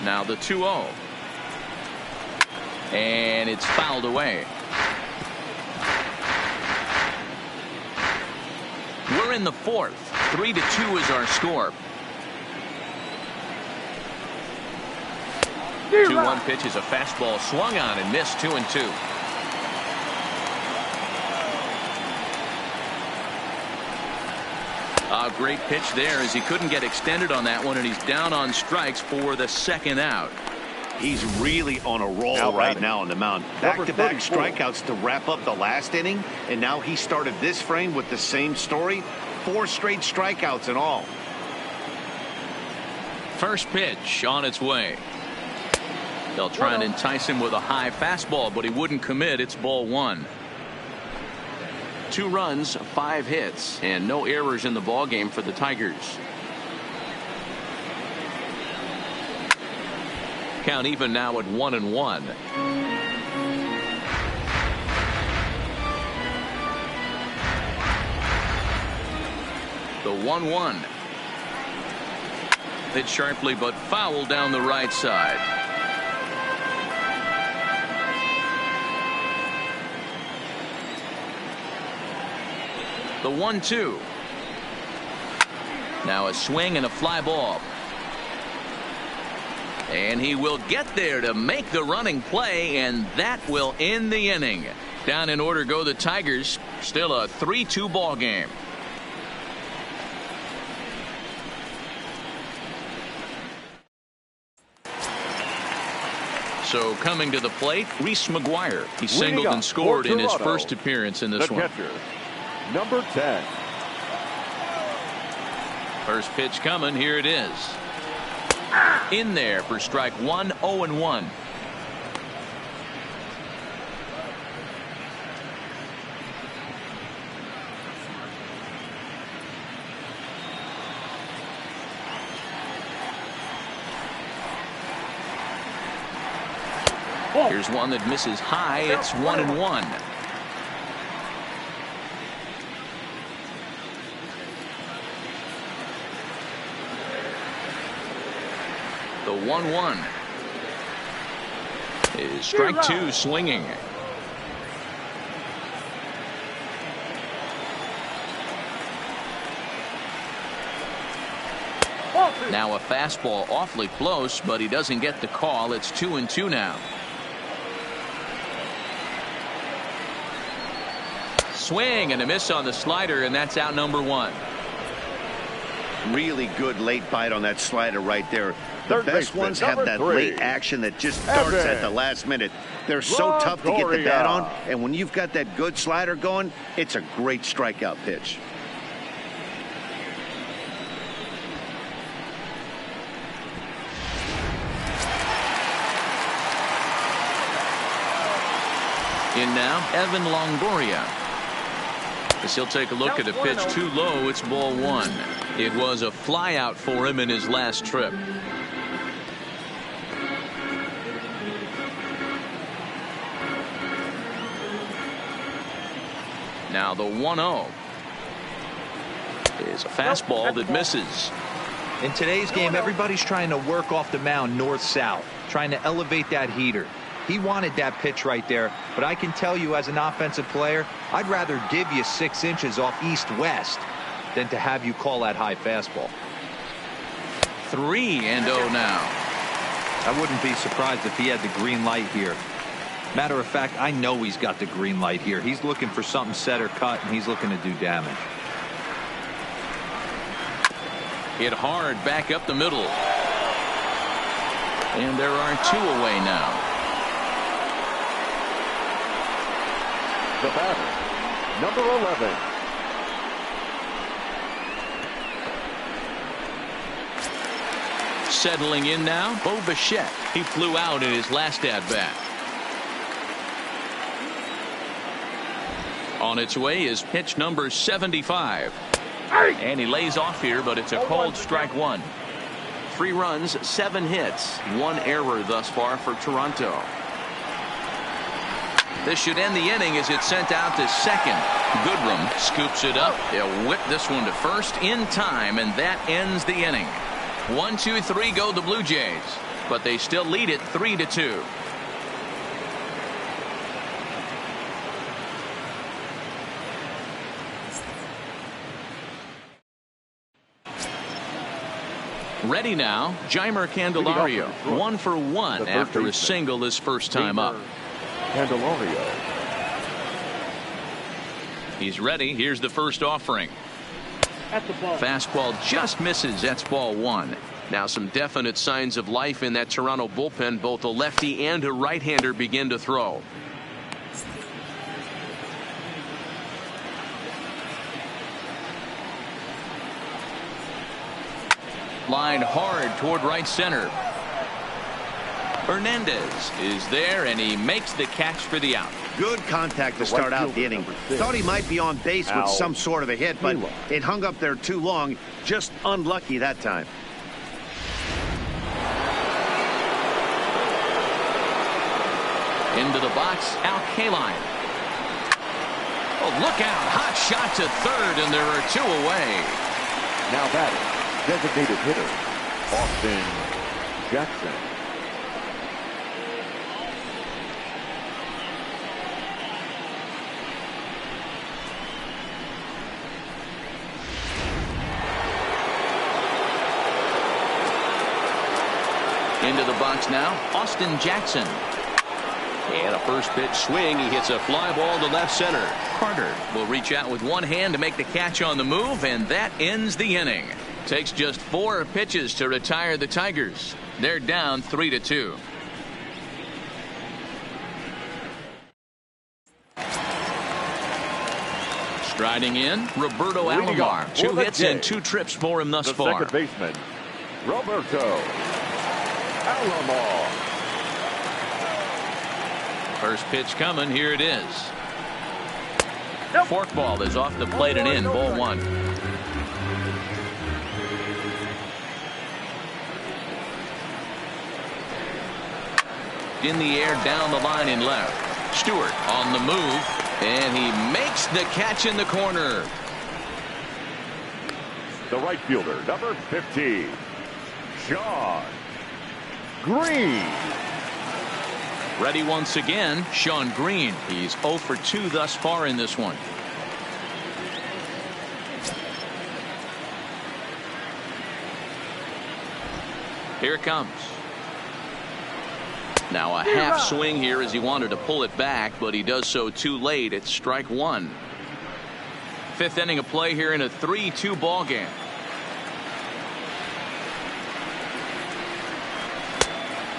Now the 2-0. And it's fouled away. We're in the fourth. 3-2 is our score. 2-1 pitch is a fastball swung on and missed. 2-2. A great pitch there as he couldn't get extended on that one, and he's down on strikes for the second out.
He's really on a roll right now on the mound. Back-to-back strikeouts to wrap up the last inning, and now he started this frame with the same story. 4 straight strikeouts in all.
First pitch on its way. They'll try and entice him with a high fastball, but he wouldn't commit. It's ball 1. 2 runs, 5 hits, and no errors in the ball game for the Tigers. Count even now at 1-1. The 1-1. Hit sharply but foul down the right side. The 1-2. Now a swing and a fly ball. And he will get there to make the running play, and that will end the inning. Down in order go the Tigers. Still a 3-2 ball game. So coming to the plate, Reese McGuire. He singled and scored in his first appearance in this one.
Catcher, number 10.
First pitch coming. Here it is. In there for strike 1. 0-1. Here's one that misses high. It's 1-1. The 1-1 is strike 2 swinging. Now a fastball awfully close, but he doesn't get the call. It's 2-2 now. Swing and a miss on the slider, and that's out number 1.
Really good late bite on that slider right there. The best ones have that late action that just starts at the last minute. They're so tough to get the bat on, and when you've got that good slider going, it's a great strikeout pitch.
In now, Evan Longoria. As he'll take a look at a pitch too low. It's ball 1. It was a fly out for him in his last trip. Now the 1-0 is a fastball that misses.
In today's game, everybody's trying to work off the mound north-south, trying to elevate that heater. He wanted that pitch right there, but I can tell you as an offensive player, I'd rather give you 6 inches off east-west than to have you call that high fastball.
3-0 now.
I wouldn't be surprised if he had the green light here. Matter of fact, I know he's got the green light here. He's looking for something set or cut, and he's looking to do damage.
Hit hard back up the middle. And there are 2 away now.
The batter, number 11.
Settling in now, Bo Bichette. He flew out in his last at-bat. On its way is pitch number 75. And he lays off here, but it's a called strike 1. 3 runs, 7 hits, 1 error thus far for Toronto. This should end the inning as it's sent out to second. Goodrum scoops it up. They'll whip this one to first in time, and that ends the inning. 1, 2, 3 go the Blue Jays, but they still lead it 3-2. Ready now, Jeimer Candelario. 1 for 1 after a single his first time up.
Candelario.
He's ready. Here's the first offering. Fastball just misses. That's ball 1. Now some definite signs of life in that Toronto bullpen. Both a lefty and a right-hander begin to throw. Line hard toward right center. Hernandez is there, and he makes the catch for the out.
Good contact to start out the inning. Thought he might be on base with some sort of a hit, but it hung up there too long. Just unlucky that time.
Into the box, Al Kaline. Oh, look out. Hot shot to third, and there are 2 away.
Now batting, designated hitter, Austin Jackson.
Into the box now, Austin Jackson. And a first pitch swing. He hits a fly ball to left center. Carter will reach out with one hand to make the catch on the move, and that ends the inning. Takes just 4 pitches to retire the Tigers. They're down 3-2. Striding in, Roberto Alomar. 2 hits and 2 trips for him thus far.
Second baseman, Roberto Alomar.
First pitch coming. Here it is. Forkball is off the plate and in. Ball 1. In the air, down the line in left. Stewart on the move, and he makes the catch in the corner.
The right fielder, number 15, Sean Green.
Ready once again, Sean Green. He's 0 for 2 thus far in this one. Here it comes. Now a half swing here as he wanted to pull it back, but he does so too late. It's strike 1. 5th inning of play here in a 3-2 ball game.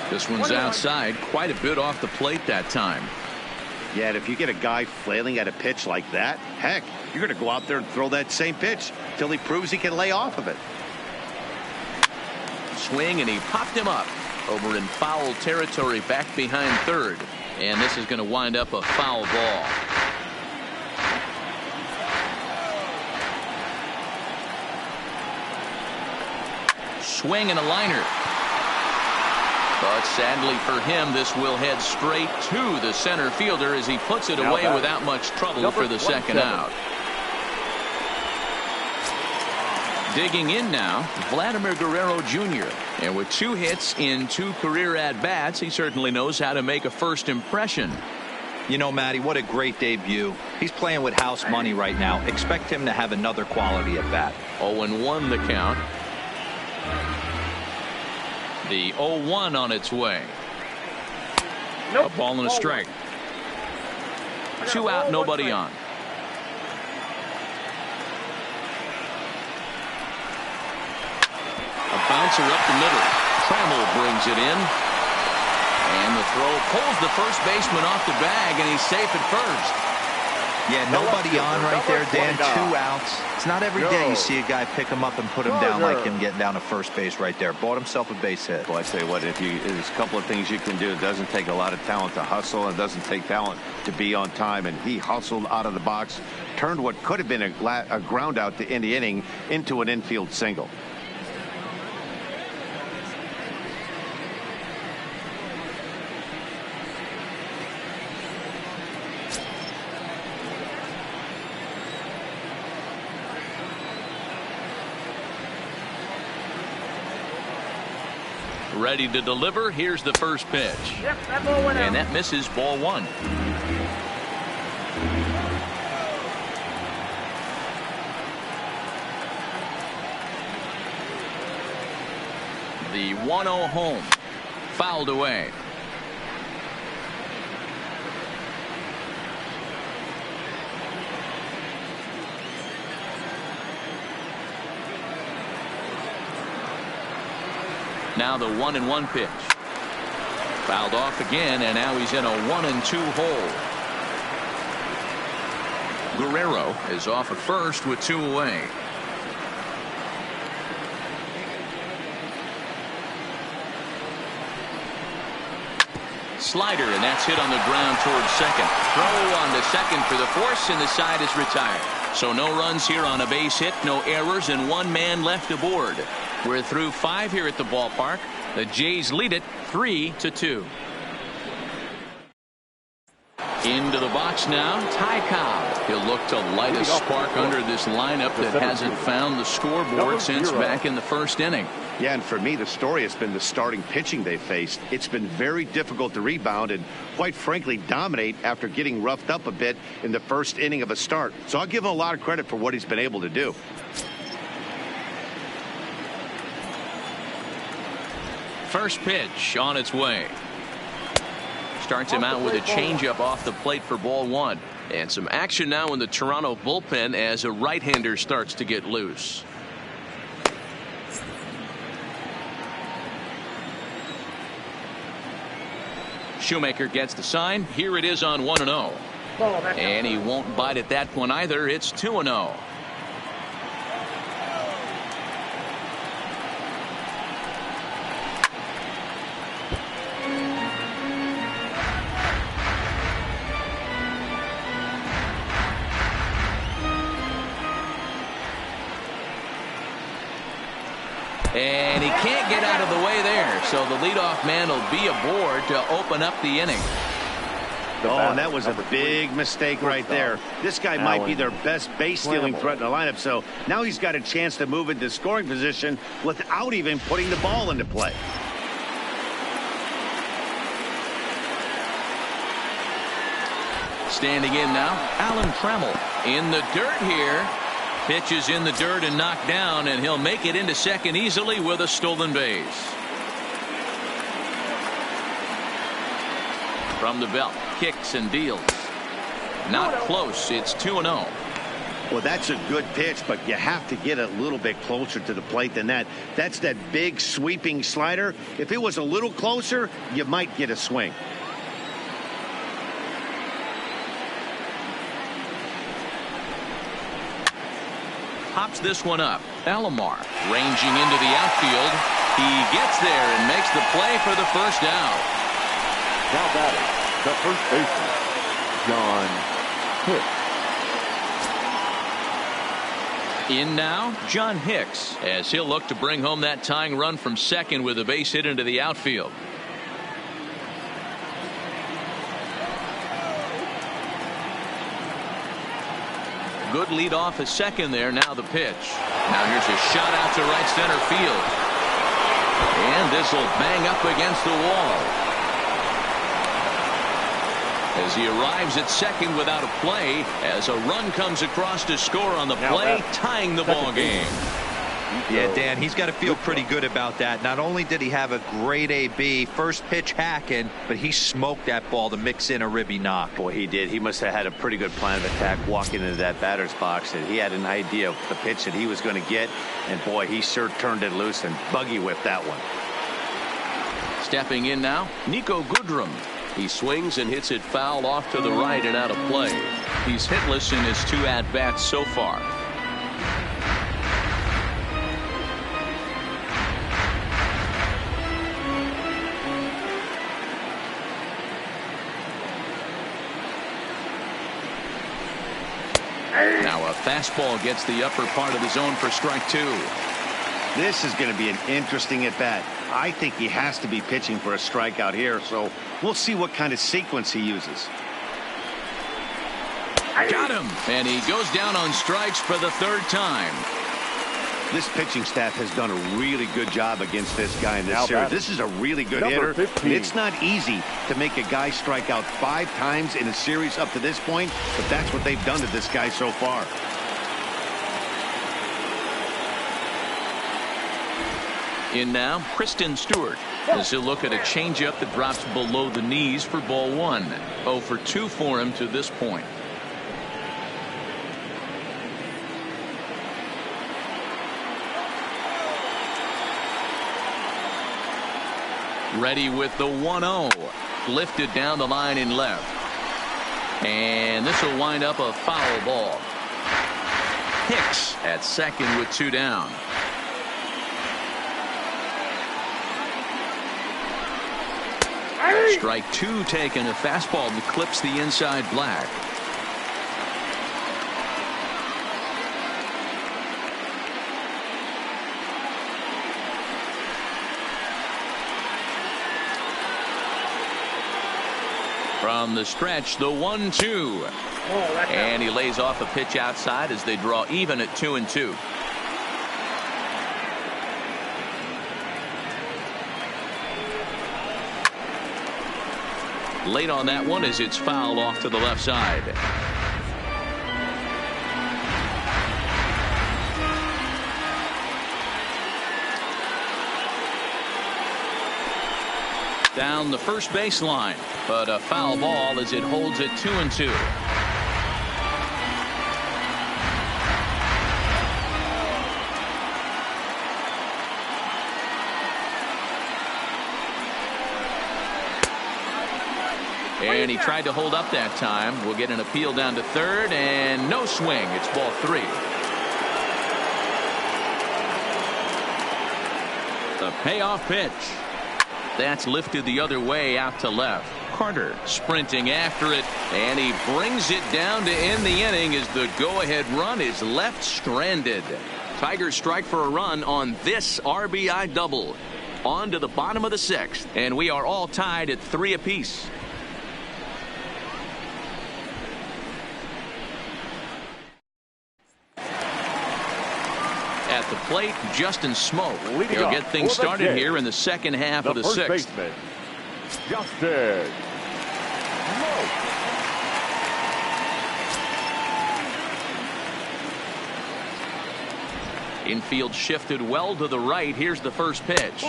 This one's outside, quite a bit off the plate that time.
Yeah, and if you get a guy flailing at a pitch like that, heck, you're going to go out there and throw that same pitch till he proves he can lay off of it.
Swing, and he popped him up over in foul territory back behind third. And this is going to wind up a foul ball. Swing and a liner. But sadly for him, this will head straight to the center fielder as he puts it away without much trouble for the second out. Digging in now, Vladimir Guerrero Jr. And with 2 hits in 2 career at-bats, he certainly knows how to make a first impression.
You know, Matty, what a great debut. He's playing with house money right now. Expect him to have another quality at-bat.
0-1 the count. The 0-1 on its way. A ball and a strike. 2 out, nobody on. A bouncer up the middle. Trammell brings it in. And the throw pulls the first baseman off the bag, and he's safe at first.
Yeah, nobody on right there, Dan. 2 outs. It's not every day you see a guy pick him up and put him down like him getting down to first base right there. Bought himself a base hit.
Well, I tell you what, there's a couple of things you can do. It doesn't take a lot of talent to hustle. It doesn't take talent to be on time. And he hustled out of the box, turned what could have been a ground out to end the inning into an infield single.
Ready to deliver. Here's the first pitch.
Yep, that ball went out.
And that misses. Ball 1. The 1-0 home. Fouled away. Now the 1-1 pitch. Fouled off again, and now he's in a 1-2 hole. Guerrero is off at first with 2 away. Slider, and that's hit on the ground towards second. Throw on to second for the force, and the side is retired. So no runs here on a base hit, no errors, and 1 man left aboard. We're through 5 here at the ballpark. The Jays lead it 3-2. Into the box now, Ty Cobb. He'll look to light a spark under this lineup that hasn't found the scoreboard since back in the first inning.
Yeah, and for me, the story has been the starting pitching they faced. It's been very difficult to rebound and, quite frankly, dominate after getting roughed up a bit in the first inning of a start. So I'll give him a lot of credit for what he's been able to do.
First pitch on its way. Starts him out with a changeup off the plate for ball 1. And some action now in the Toronto bullpen as a right-hander starts to get loose. Shoemaker gets the sign. Here it is on 1-0. And he won't bite at that one either. It's 2-0. And he can't get out of the way there, so the leadoff man will be aboard to open up the inning.
Oh, and that was a big mistake right there. This guy might be their best base-stealing threat in the lineup, so now he's got a chance to move into scoring position without even putting the ball into play.
Standing in now, Alan Trammell in the dirt here. Pitch is in the dirt and knocked down, and he'll make it into second easily with a stolen base. From the belt, kicks and deals. Not close. It's 2-0.
Well, that's a good pitch, but you have to get a little bit closer to the plate than that. That's that big sweeping slider. If it was a little closer, you might get a swing.
Pops this one up. Alomar ranging into the outfield. He gets there and makes the play for the first down.
Now batting, the first baseman, John Hicks.
In now, John Hicks, as he'll look to bring home that tying run from second with a base hit into the outfield. Good lead off a second there. Now the pitch. Now here's a shot out to right center field. And this will bang up against the wall. As he arrives at second without a play, as a run comes across to score on the play, tying the ball game.
Yeah, Dan, he's got to feel pretty good about that. Not only did he have a great AB, first pitch hacking, but he smoked that ball to mix in a ribby knock.
Boy, he did. He must have had a pretty good plan of attack walking into that batter's box, and he had an idea of the pitch that he was going to get, and boy, he sure turned it loose and buggy whipped that one.
Stepping in now, Nico Goodrum. He swings and hits it foul off to the right and out of play. He's hitless in his 2 at-bats so far. Now a fastball gets the upper part of the zone for strike 2.
This is going to be an interesting at-bat. I think he has to be pitching for a strikeout here, so we'll see what kind of sequence he uses.
Got him, and he goes down on strikes for the 3rd time.
This pitching staff has done a really good job against this guy in this series. This is a really good hitter.
15.
It's not easy to make a guy strike out 5 times in a series up to this point, but that's what they've done to this guy so far.
In now, Kristen Stewart, as he'll look at a changeup that drops below the knees for ball 1. 0 for 2 for him to this point. Ready with the 1-0. Lifted down the line in left. And this will wind up a foul ball. Hicks at second with 2 down. Strike 2 taken. A fastball that clips the inside black. From the stretch, the 1-2. And he lays off a pitch outside as they draw even at 2-2. Late on that one as it's fouled off to the left side. Down the first baseline, but a foul ball as it holds it 2-2. And he tried to hold up that time. We'll get an appeal down to third, and no swing. It's ball 3. The payoff pitch. That's lifted the other way out to left. Carter sprinting after it, and he brings it down to end the inning as the go-ahead run is left stranded. Tigers strike for a run on this RBI double. On to the bottom of the 6th, and we are all tied at 3 apiece. At the plate, Justin Smoke. He'll get things started here in the second half of the 6th.
Baseman, Justin Smoke.
Infield shifted well to the right. Here's the first pitch.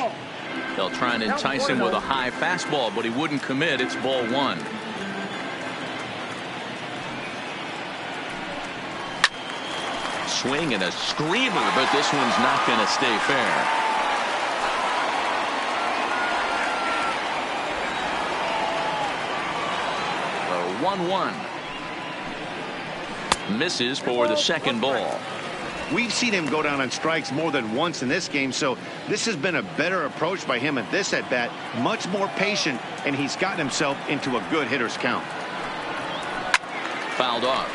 They'll try and entice him with a high fastball, but he wouldn't commit. It's ball 1. Swing and a screamer, but this one's not going to stay fair. The 1-1 misses for the second ball.
We've seen him go down on strikes more than once in this game, so this has been a better approach by him at this at bat. Much more patient, and he's gotten himself into a good hitter's count.
Fouled off.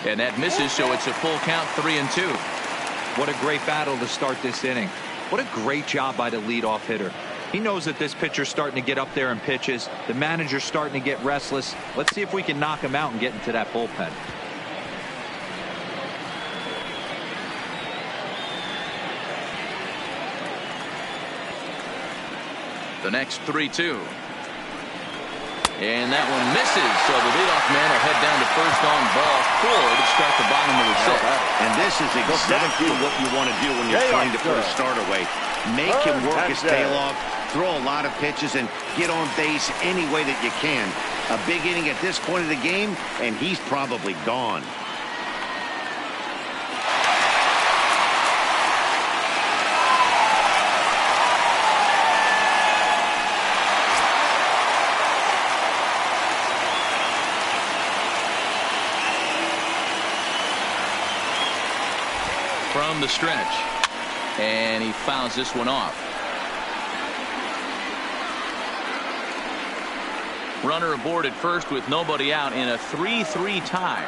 And that misses, so it's a full count, 3-2.
What a great battle to start this inning. What a great job by the leadoff hitter. He knows that this pitcher's starting to get up there in pitches. The manager's starting to get restless. Let's see if we can knock him out and get into that bullpen.
The next 3-2. And that one misses, so the leadoff man will head down to first on ball 4 to start the bottom of the 6th.
And this is exactly what you want to do when you're trying to put a starter away. Make him work his tail off, throw a lot of pitches, and get on base any way that you can. A big inning at this point of the game, and he's probably gone.
From the stretch, and he fouls this one off. Runner aboard at first with nobody out in a 3-3 tie.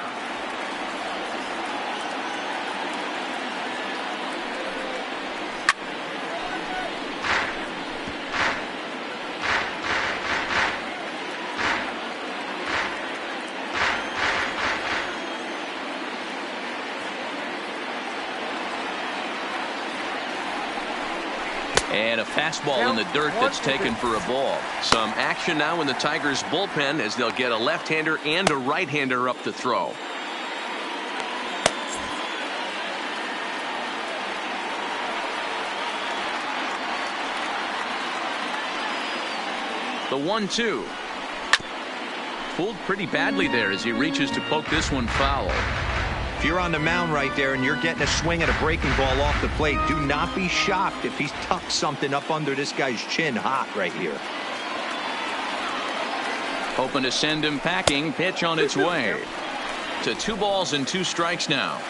And a fastball in the dirt that's taken for a ball. Some action now in the Tigers bullpen as they'll get a left-hander and a right-hander up to throw. The 1-2. Fooled pretty badly there as he reaches to poke this one foul.
If you're on the mound right there and you're getting a swing at a breaking ball off the plate, do not be shocked if he's tucked something up under this guy's chin hot right here.
Hoping to send him packing. Pitch on its way. To 2 balls and 2 strikes now.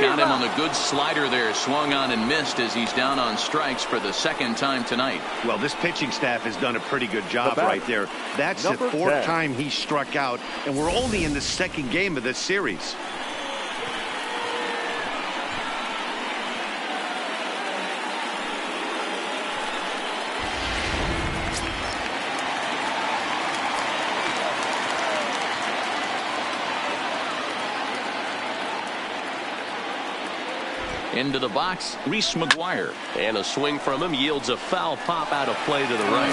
Got him on the good slider there. Swung on and missed as he's down on strikes for the 2nd time tonight.
Well, this pitching staff has done a pretty good job right there. That's the 4th time he struck out, and we're only in the 2nd game of this series.
Into the box, Reese McGuire. And a swing from him yields a foul pop out of play to the right.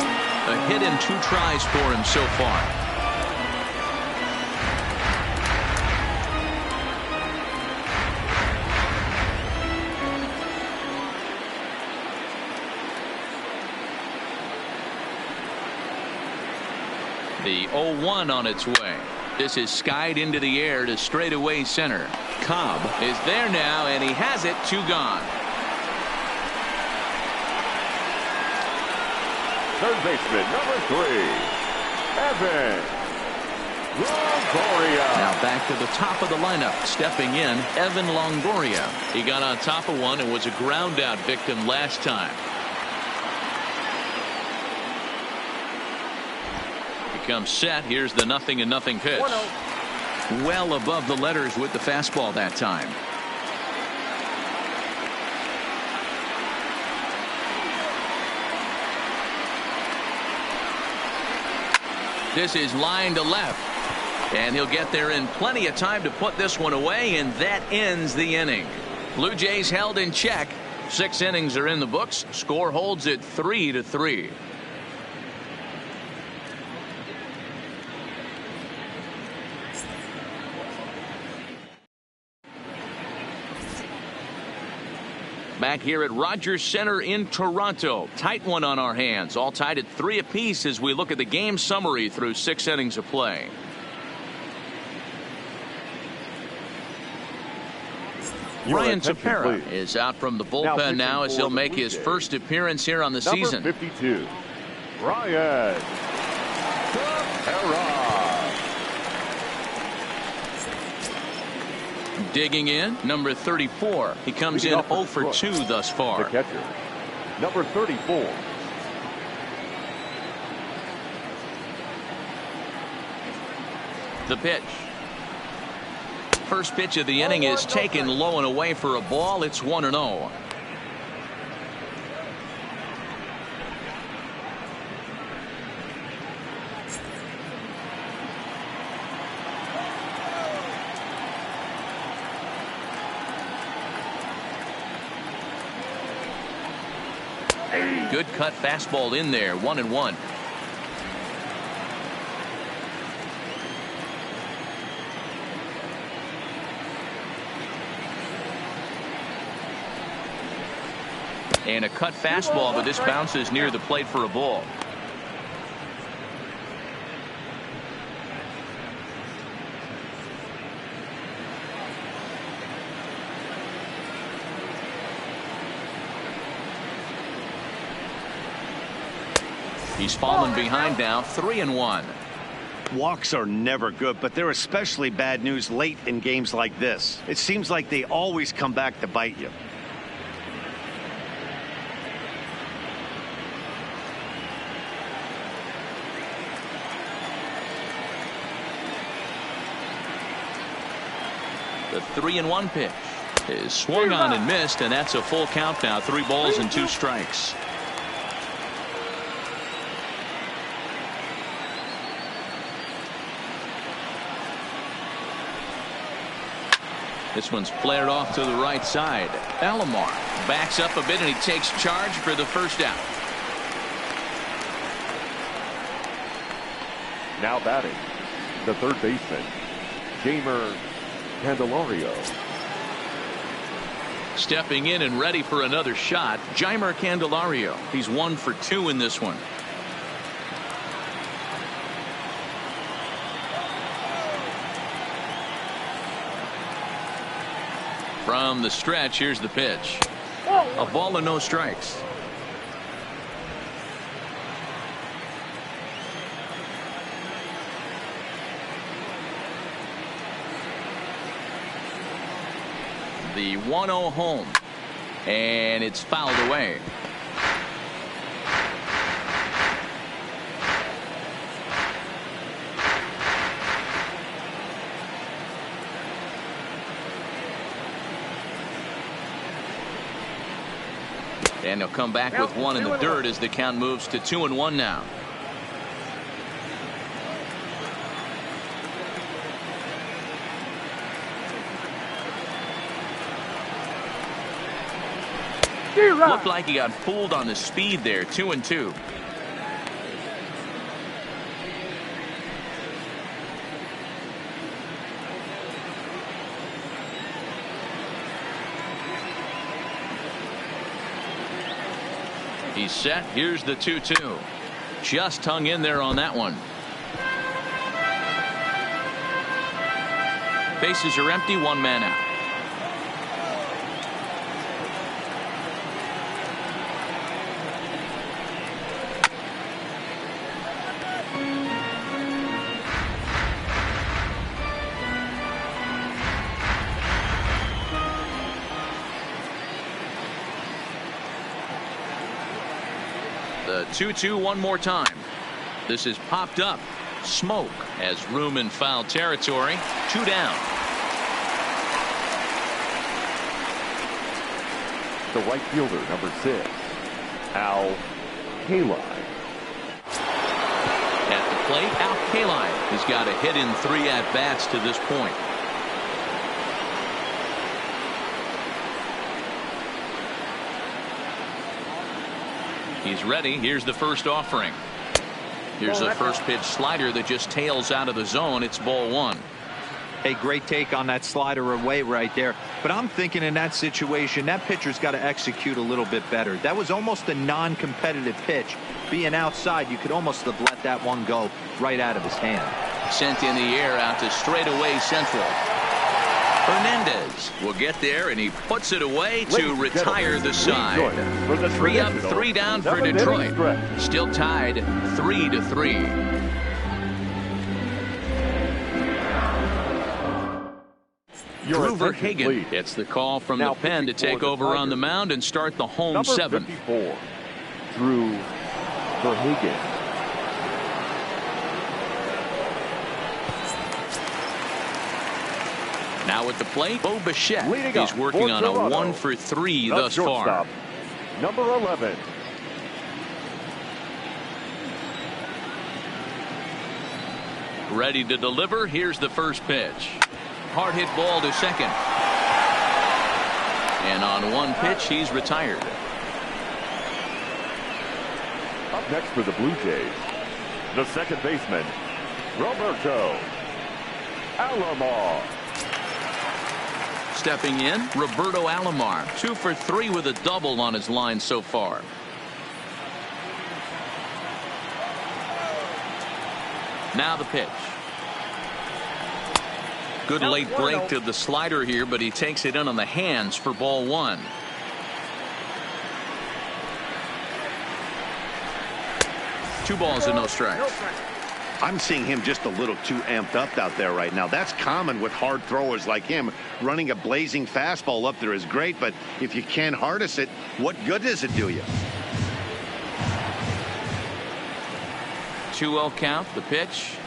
A hit in 2 tries for him so far. The 0-1 on its way. This is skied into the air to straightaway center. Cobb is there now, and he has it. 2 gone.
Third baseman, number 3, Evan Longoria.
Now back to the top of the lineup. Stepping in, Evan Longoria. He got on top of one and was a ground out victim last time. Comes set. Here's the 0-0 pitch. Well above the letters with the fastball that time. This is line to left. And he'll get there in plenty of time to put this one away, and that ends the inning. Blue Jays held in check. 6 innings are in the books. Score holds at 3-3. Back here at Rogers Center in Toronto. Tight one on our hands. All tied at 3 apiece as we look at the game summary through 6 innings of play. Ryan Tepera is out from the bullpen now as he'll make his first appearance here on the season.
Number 52, Ryan Tepera.
Digging in, number 34. He comes in 0 for 2 thus far.
The catcher, number 34.
The pitch. First pitch of the inning is taken low and away for a ball. It's 1-0. Good cut fastball in there. 1-1. And a cut fastball, but this bounces near the plate for a ball. He's fallen behind now. 3-1.
Walks are never good, but they're especially bad news late in games like this. It seems like they always come back to bite you.
The 3-1 pitch is swung on and missed, and that's a full count now. 3 balls and 2 strikes. This one's flared off to the right side. Alomar backs up a bit and he takes charge for the first out.
Now batting, the third baseman, Jeimer Candelario.
Stepping in and ready for another shot, Jeimer Candelario. He's 1 for 2 in this one. From the stretch, here's the pitch. A ball and no strikes. The 1-0 home, and it's fouled away. And he'll come back with one in the dirt as the count moves to 2-1 now. Looked like he got fooled on the speed there. 2-2. He's set. Here's the 2-2. Just hung in there on that one. Bases are empty. One man out. The 2-2 one more time. This is popped up. Smoke has room in foul territory. 2 down.
The right fielder, number 6, Al Kaline.
At the plate, Al Kaline has got a hit in 3 at-bats to this point. He's ready. Here's the first offering. Here's a first pitch slider that just tails out of the zone. It's ball 1.
A great take on that slider away right there. But I'm thinking in that situation, that pitcher's got to execute a little bit better. That was almost a non-competitive pitch. Being outside, you could almost have let that one go right out of his hand.
Sent in the air out to straightaway central. Hernandez will get there, and he puts it away to retire the side. 3 up, 3 down for Detroit. Still tied 3-3. Groover Hagen gets the call from the pen to take over on the mound and start the home 7th.
54, Drew Verhagen.
Now at the plate, Bo Bichette. He's working on a 1 for 3 thus far.
Number 11.
Ready to deliver. Here's the first pitch. Hard hit ball to second. And on one pitch, he's retired.
Up next for the Blue Jays, the second baseman, Roberto Alomar.
Stepping in, Roberto Alomar. 2 for 3 with a double on his line so far. Now the pitch. Good late break to the slider here, but he takes it in on the hands for ball 1. Two balls and no strikes.
I'm seeing him just a little too amped up out there right now. That's common with hard throwers like him. Running a blazing fastball up there is great, but if you can't harness it, what good does it do you?
2-0 count. The pitch.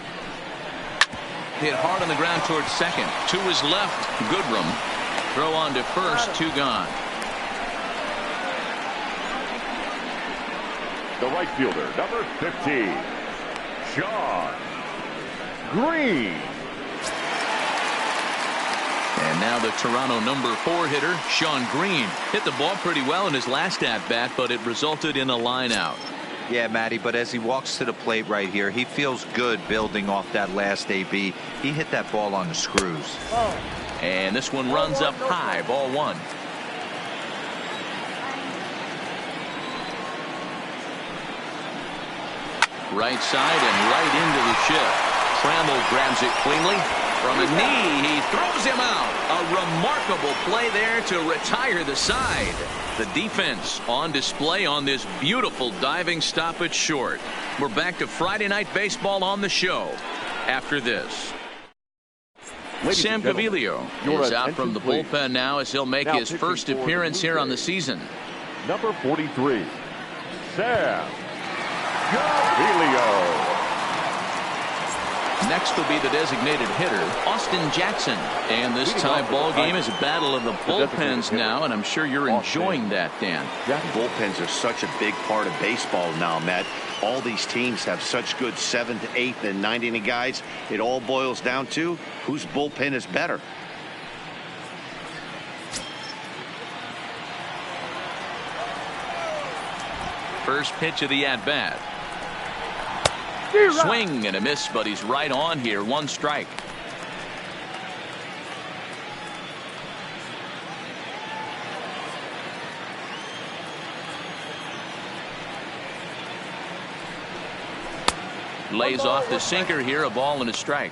Hit hard on the ground towards second. To his left, Goodrum. Throw on to first, 2 gone.
The right fielder, number 15, Sean Green.
And And now the Toronto number 4 hitter, Sean Green, hit the ball pretty well in his last at-bat, but it resulted in a line out.
Yeah, Matty, but as he walks to the plate right here, he feels good building off that last AB. He hit that ball on the screws.
And this one runs up high, ball 1. Right side and right into the shift. Trammell grabs it cleanly. From a knee, he throws him out. A remarkable play there to retire the side. The defense on display on this beautiful diving stop at short. We're back to Friday Night Baseball on the show after this. Sam Cavilio is out from the bullpen now as he'll make his first appearance here on the season.
Number 43, Sam Cavilio.
Next will be the designated hitter, Austin Jackson. And this tie ball game is a battle of the bullpens now, and I'm sure you're enjoying that, Dan.
Bullpens are such a big part of baseball now, Matt. All these teams have such good 7th, 8th, and 9th inning guys. It all boils down to whose bullpen is better.
First pitch of the at-bat. Swing and a miss, but he's right on here. 1 strike. Lays off the sinker here. A ball and a strike.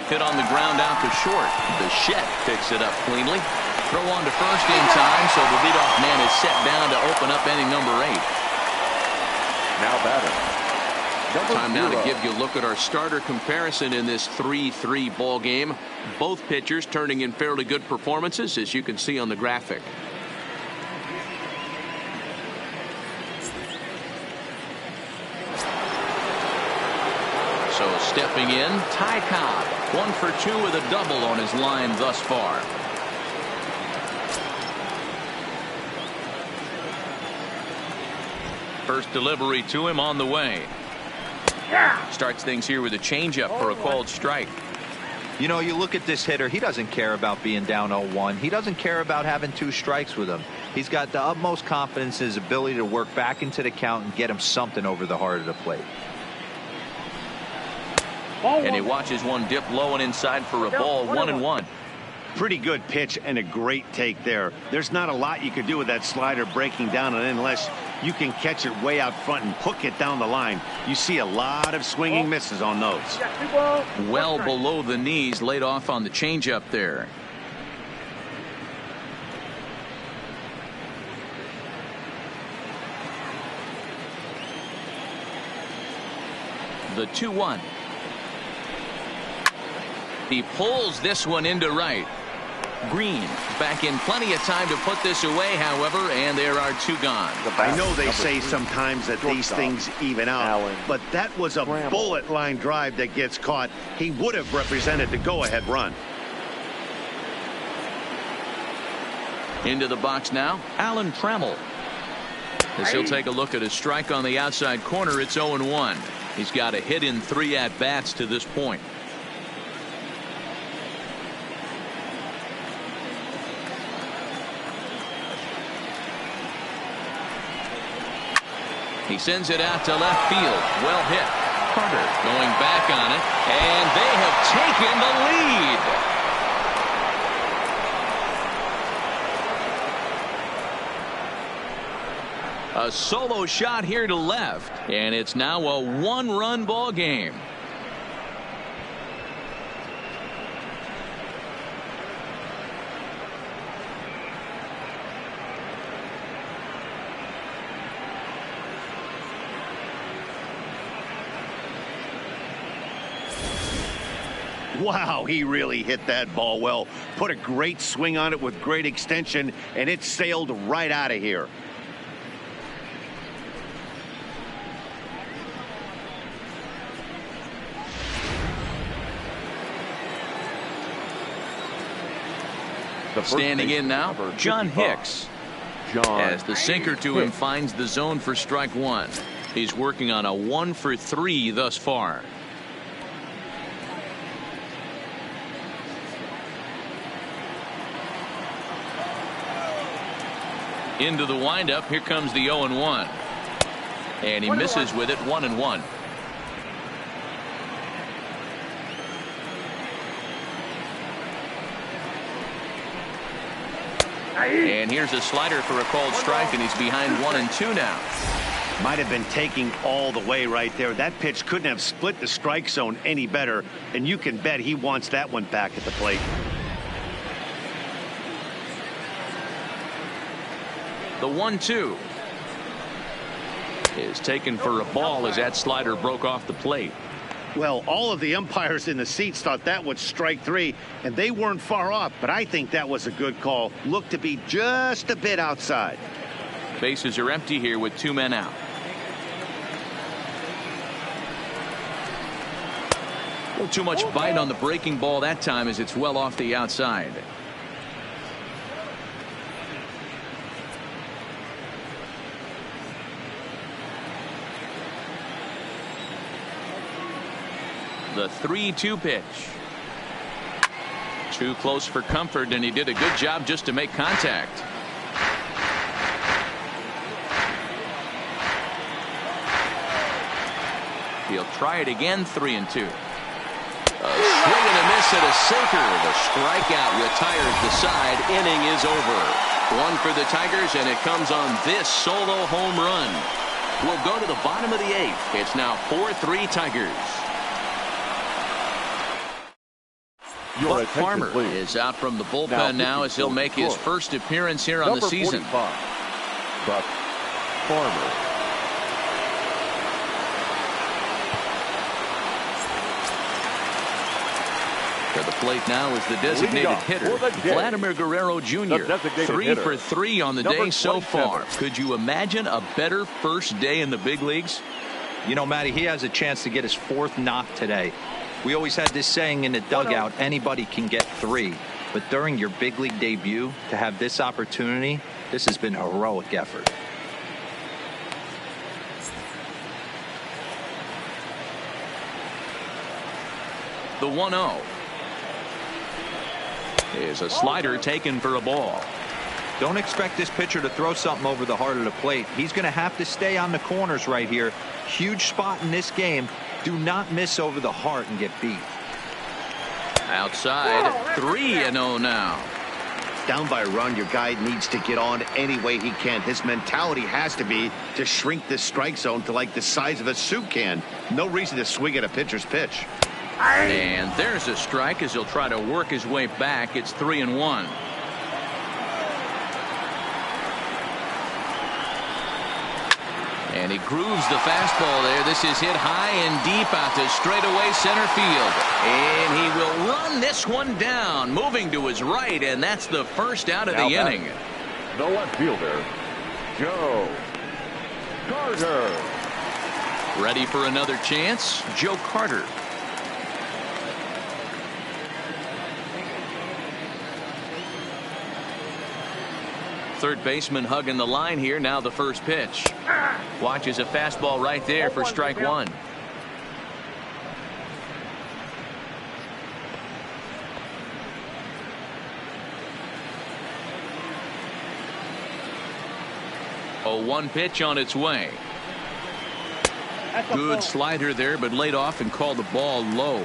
Hit on the ground out to short. Bichette picks it up cleanly. Throw on to first in time, so the leadoff man is set down to open up inning number 8.
Now batter.
Time now to give you a look at our starter comparison in this 3-3 ball game. Both pitchers turning in fairly good performances, as you can see on the graphic. So stepping in, Ty Cobb. 1 for 2 with a double on his line thus far. First delivery to him on the way. Starts things here with a changeup for a called strike.
You know, you look at this hitter, he doesn't care about being down 0-1. He doesn't care about having 2 strikes with him. He's got the utmost confidence in his ability to work back into the count and get him something over the heart of the plate.
And he watches one dip low and inside for a ball. 1-1.
Pretty good pitch and a great take there. There's not a lot you could do with that slider breaking down, and unless you can catch it way out front and hook it down the line, you see a lot of swinging misses on those.
Well below the knees, laid off on the changeup there. The 2-1. He pulls this one into right. Green back in plenty of time to put this away, however, and there are 2 gone.
I know they say sometimes that these things even out, but that was a bullet line drive that gets caught. He would have represented the go-ahead run.
Into the box now, Alan Trammell. As he'll take a look at his strike on the outside corner, it's 0-1. He's got a hit in 3 at-bats to this point. He sends it out to left field. Well hit. Carter going back on it, and they have taken the lead. A solo shot here to left, and it's now a 1-run ball game.
Wow, he really hit that ball well. Put a great swing on it with great extension, and it sailed right out of here.
Standing in now, John Hicks. As the sinker to him finds the zone for strike one. He's working on a 1 for 3 thus far. Into the windup. Here comes the 0-1. And he misses with it, 1-1. And here's a slider for a called strike, and he's behind 1-2 now.
Might have been taking all the way right there. That pitch couldn't have split the strike zone any better, and you can bet he wants that one back at the plate.
The 1-2 is taken for a ball as that slider broke off the plate.
Well, all of the umpires in the seats thought that was strike 3, and they weren't far off, but I think that was a good call. Looked to be just a bit outside.
Bases are empty here with 2 men out. A little too much bite on the breaking ball that time as it's well off the outside. The 3-2 pitch. Too close for comfort, and he did a good job just to make contact. He'll try it again, 3-2. A swing and a miss at a sinker. The strikeout retires the side. Inning is over. 1 for the Tigers, and it comes on this solo home run. We'll go to the bottom of the 8th. It's now 4-3 Tigers. Buck Farmer is out from the bullpen now as he'll make his first appearance here on the season.
Buck Farmer.
To the plate now is the designated hitter, Vladimir Guerrero Jr. 3 for 3 on the day so far. Could you imagine a better first day in the big leagues?
You know, Matty, he has a chance to get his 4th knock today. We always had this saying in the dugout, anybody can get 3. But during your big league debut, to have this opportunity, this has been a heroic effort.
The 1-0 is a slider taken for a ball.
Don't expect this pitcher to throw something over the heart of the plate. He's going to have to stay on the corners right here. Huge spot in this game. Do not miss over the heart and get beat.
Outside, 3-0 now.
Down by a run, your guy needs to get on any way he can. His mentality has to be to shrink this strike zone to like the size of a soup can. No reason to swing at a pitcher's pitch.
And there's a strike as he'll try to work his way back. It's 3-1. And he grooves the fastball there. This is hit high and deep out to straightaway center field. And he will run this one down, moving to his right, and that's the first out of the inning.
The left fielder, Joe Carter.
Ready for another chance, Joe Carter. Third baseman hugging the line here. Now the first pitch. Watches a fastball right there for strike 1. A 1 pitch on its way. Good slider there, but laid off and called the ball low.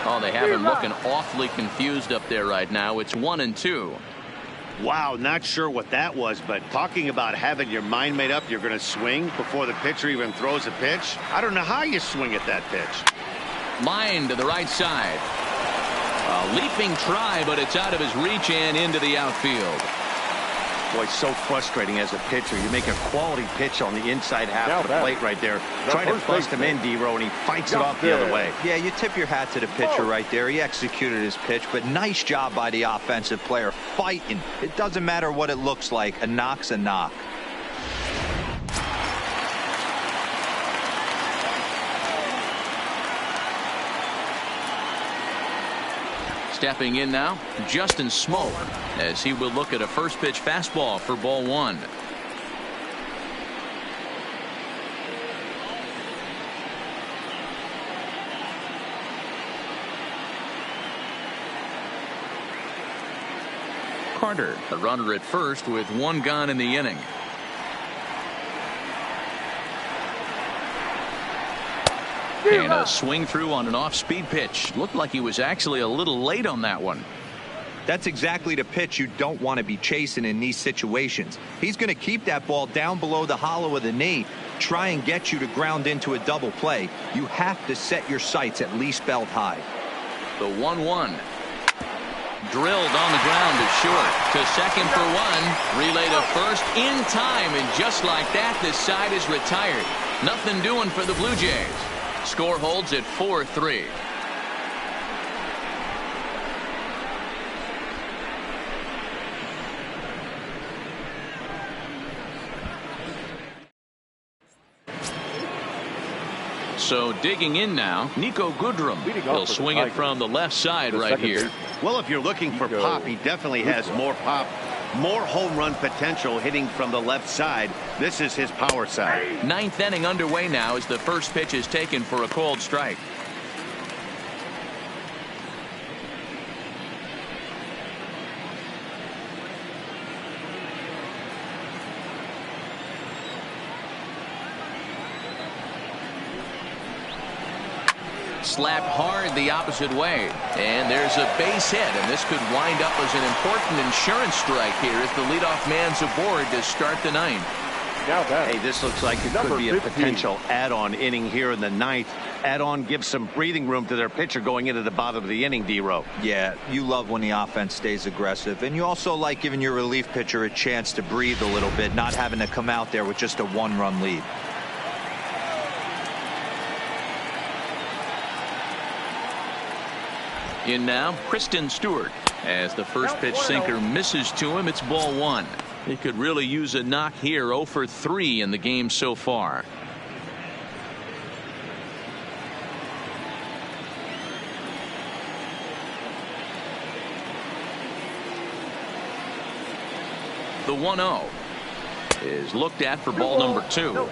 Oh, they have him looking awfully confused up there right now. It's 1-2.
Wow, not sure what that was, but talking about having your mind made up, you're going to swing before the pitcher even throws a pitch. I don't know how you swing at that pitch.
Line to the right side. A leaping try, but it's out of his reach and into the outfield.
Boy, it's so frustrating as a pitcher. You make a quality pitch on the inside half of the plate right there. Try to bust him in, D-Row, and he fights it off the other way.
Yeah, you tip your hat to the pitcher right there. He executed his pitch, but nice job by the offensive player fighting. It doesn't matter what it looks like. A knock's a knock.
Stepping in now, Justin Smoke, as he will look at a first pitch fastball for ball one. Carter, the runner at first with one gone in the inning. And a swing through on an off-speed pitch. Looked like he was actually a little late on that one.
That's exactly the pitch you don't want to be chasing in these situations. He's going to keep that ball down below the hollow of the knee, try and get you to ground into a double play. You have to set your sights at least belt high.
The 1-1. Drilled on the ground to short. To second for one. Relay to first in time. And just like that, this side is retired. Nothing doing for the Blue Jays. Score holds at 4-3. So digging in now, Nico Goodrum. He'll swing it from the left side right here.
Well, if you're looking for pop, he definitely has more pop, more home run potential hitting from the left side. This is his power side.
Ninth inning underway now as the first pitch is taken for a called strike. Slapped hard the opposite way, and there's a base hit, and this could wind up as an important insurance strike here as the leadoff man's aboard to start the ninth.
Hey, this looks like it could be a potential add-on inning here in the ninth. Add-on gives some breathing room to their pitcher going into the bottom of the inning, D-Row.
Yeah, you love when the offense stays aggressive, and you also like giving your relief pitcher a chance to breathe a little bit, not having to come out there with just a one-run lead.
In now, Kristen Stewart. As the first pitch sinker misses to him, it's ball one. He could really use a knock here. 0 for 3 in the game so far. The 1-0 is looked at for ball number 2.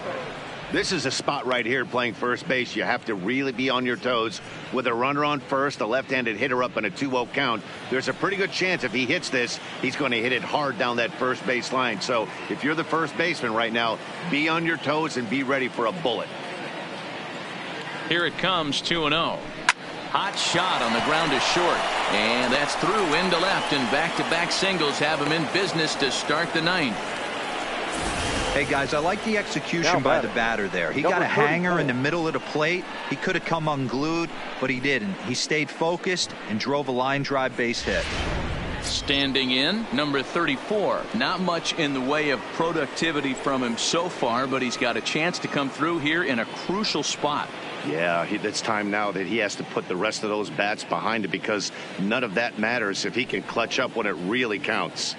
This is a spot right here playing first base. You have to really be on your toes. With a runner on first, a left-handed hitter up in a 2-0 count, there's a pretty good chance if he hits this, he's going to hit it hard down that first base line. So if you're the first baseman right now, be on your toes and be ready for a bullet.
Here it comes, 2-0. Hot shot on the ground to short. And that's through into left, and back-to-back singles have him in business to start the ninth.
Hey guys, I like the execution by the batter there. He got a hanger in the middle of the plate. He could have come unglued, but he didn't. He stayed focused and drove a line drive base hit.
Standing in, number 34. Not much in the way of productivity from him so far, but he's got a chance to come through here in a crucial spot.
Yeah, it's time now that he has to put the rest of those bats behind it, because none of that matters if he can clutch up when it really counts.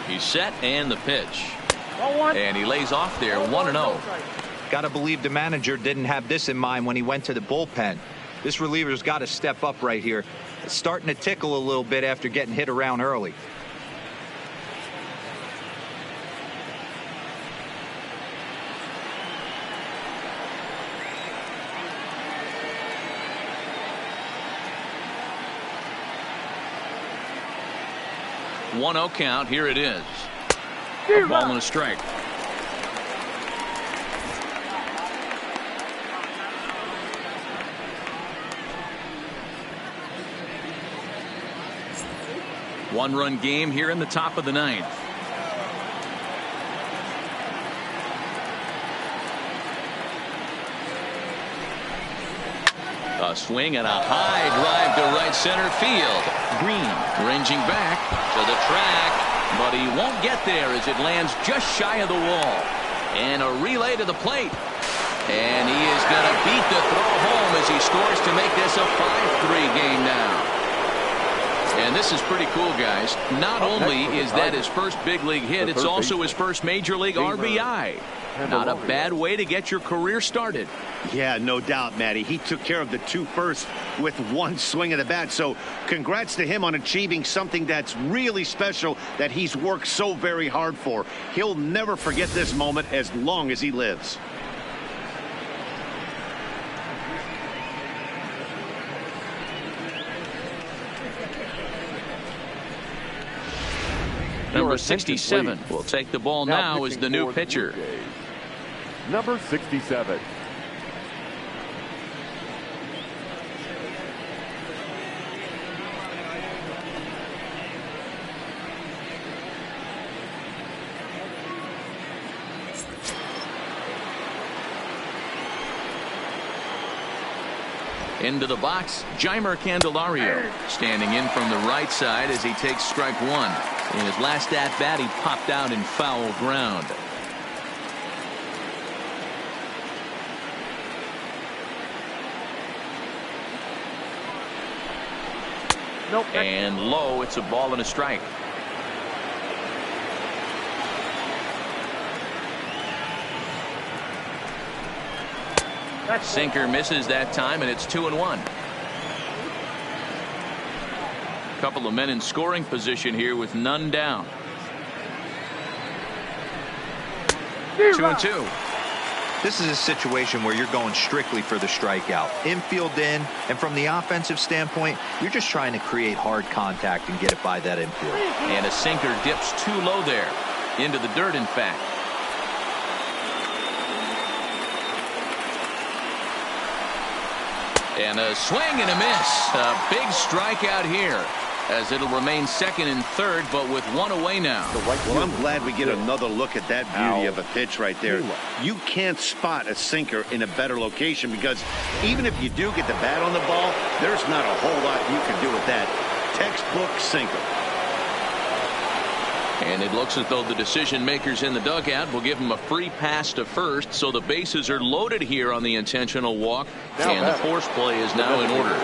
He's set, and the pitch. And he lays off there, 1-0.
Got to believe the manager didn't have this in mind when he went to the bullpen. This reliever's got to step up right here. It's starting to tickle a little bit after getting hit around early.
One-0 count. Here it is. A ball and a strike. One-run game here in the top of the ninth. A swing and a high drive to right center field. Green ranging back to the track, but he won't get there as it lands just shy of the wall. And a relay to the plate. And he is going to beat the throw home as he scores to make this a 5-3 game now. And this is pretty cool, guys. Not only is that his first big league hit, it's also his first major league RBI. Not a bad way to get your career started.
Yeah, no doubt, Matty. He took care of the two first with one swing of the bat. So congrats to him on achieving something that's really special that he's worked so very hard for. He'll never forget this moment as long as he lives.
Number 67 will take the ball now as the new pitcher.
Number 67.
Into the box, Jeimer Candelario standing in from the right side as he takes strike one. In his last at bat, he popped out in foul ground.
Nope.
And low, it's a ball and a strike. Sinker misses that time, and it's 2-1. Couple of men in scoring position here with none down. 2-2.
This is a situation where you're going strictly for the strikeout. Infield in, and from the offensive standpoint, you're just trying to create hard contact and get it by that infield.
And a sinker dips too low there. Into the dirt, in fact. And a swing and a miss. A big strikeout here, as it'll remain second and third, but with one away now.
Well, I'm glad we get another look at that beauty of a pitch right there. You can't spot a sinker in a better location, because even if you do get the bat on the ball, there's not a whole lot you can do with that. Textbook sinker.
And it looks as though the decision makers in the dugout will give him a free pass to first, so the bases are loaded here on the intentional walk, and the force play is now in order.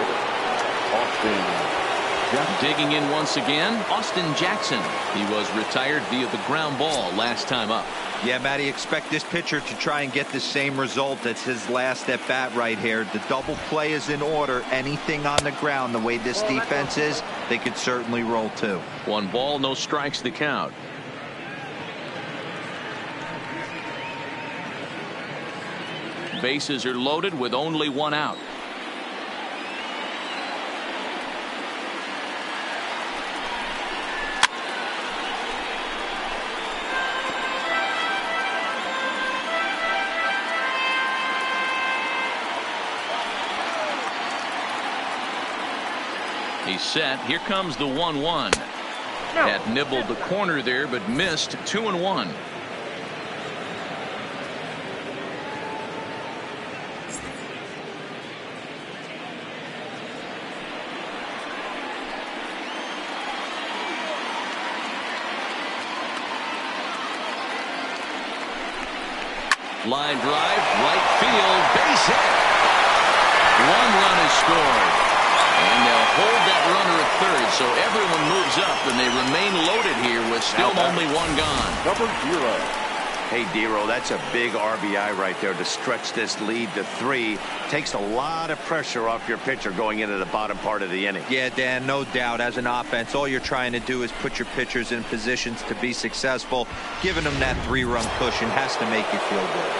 Digging in once again, Austin Jackson. He was retired via the ground ball last time up.
Yeah, Matty, expect this pitcher to try and get the same result. That's his last at bat right here. The double play is in order. Anything on the ground, the way this defense is, they could certainly roll too.
1 ball, no strikes, the count. Bases are loaded with only 1 out. He's set. Here comes the 1-1. That nibbled the corner there, but missed. 2-1. Line drive, right field, base hit. 1 run is scored. And they'll hold that runner at third, so everyone moves up, and they remain loaded here with still only 1 gone.
Number 0.
Hey, Dero, that's a big RBI right there to stretch this lead to 3. Takes a lot of pressure off your pitcher going into the bottom part of the inning.
Yeah, Dan, no doubt. As an offense, all you're trying to do is put your pitchers in positions to be successful. Giving them that 3-run cushion has to make you feel good.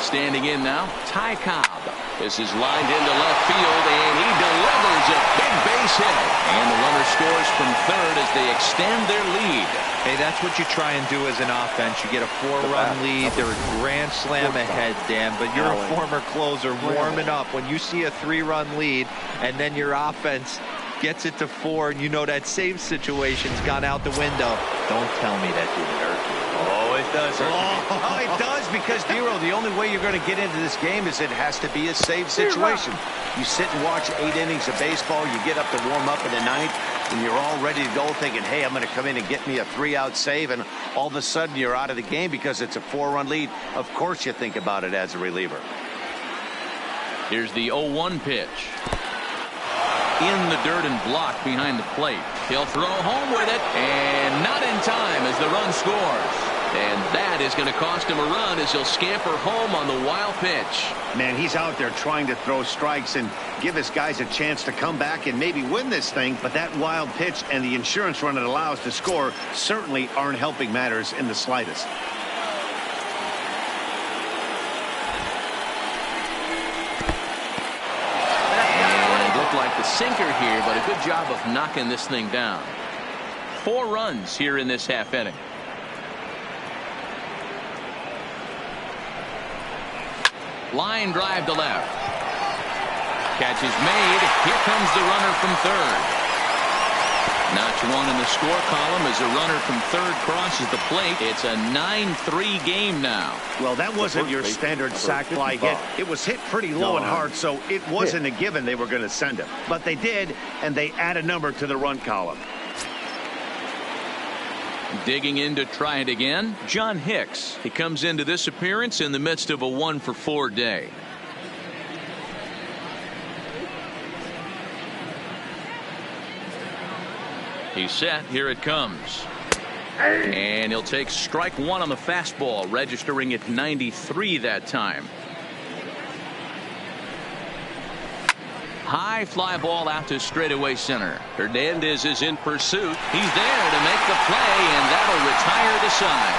Standing in now, Ty Cobb. This is lined into left field, and he delivers a big base hit. And the runner scores from third as they extend their lead.
Hey, that's what you try and do as an offense. You get a 4-run lead. They're a grand slam ahead, Dan, but you're a former closer warming up. When you see a 3-run lead, and then your offense gets it to 4, and you know that save situation's gone out the window, don't tell me that didn't hurt you.
Oh, it does. Oh, it does, because, Dero, the only way you're going to get into this game is it has to be a save situation. You sit and watch 8 innings of baseball, you get up to warm up in the 9th, and you're all ready to go thinking, hey, I'm going to come in and get me a 3-out save, and all of a sudden you're out of the game because it's a 4-run lead. Of course you think about it as a reliever.
Here's the 0-1 pitch. in the dirt and blocked behind the plate. He'll throw home with it, and not in time as the run scores. And that is going to cost him a run as he'll scamper home on the wild pitch.
Man, he's out there trying to throw strikes and give his guys a chance to come back and maybe win this thing. But that wild pitch and the insurance run it allows to score certainly aren't helping matters in the slightest.
And it looked like the sinker here, but a good job of knocking this thing down. 4 runs here in this half inning. Line drive to left. Catch is made. Here comes the runner from third. Notch 1 in the score column as a runner from third crosses the plate. It's a 9-3 game now.
Well, that wasn't your standard sac fly hit. It was hit pretty low and hard, so it wasn't a given they were going to send him. But they did, and they add a number to the run column.
Digging in to try it again, John Hicks. He comes into this appearance in the midst of a 1-for-4 day. He's set. Here it comes. And he'll take strike 1 on the fastball, registering at 93 that time. High fly ball out to straightaway center. Hernandez is in pursuit. He's there to make the play, and that'll retire the side.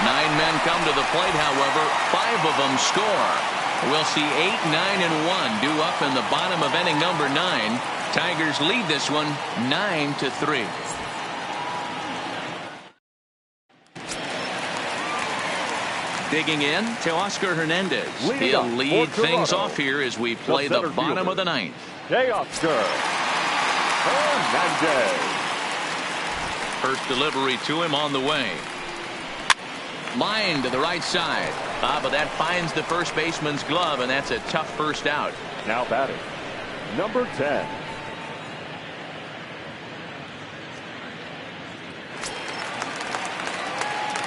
9 men come to the plate, however. 5 of them score. We'll see 8, 9, and 1 due up in the bottom of inning number 9. Tigers lead this one 9-3. Digging in to Oscar Hernandez. He'll lead things off here as we play the bottom of the 9th.
Hey, Oscar Hernandez.
First delivery to him on the way. Line to the right side. But that finds the first baseman's glove, and that's a tough first out.
Now batting, number 10.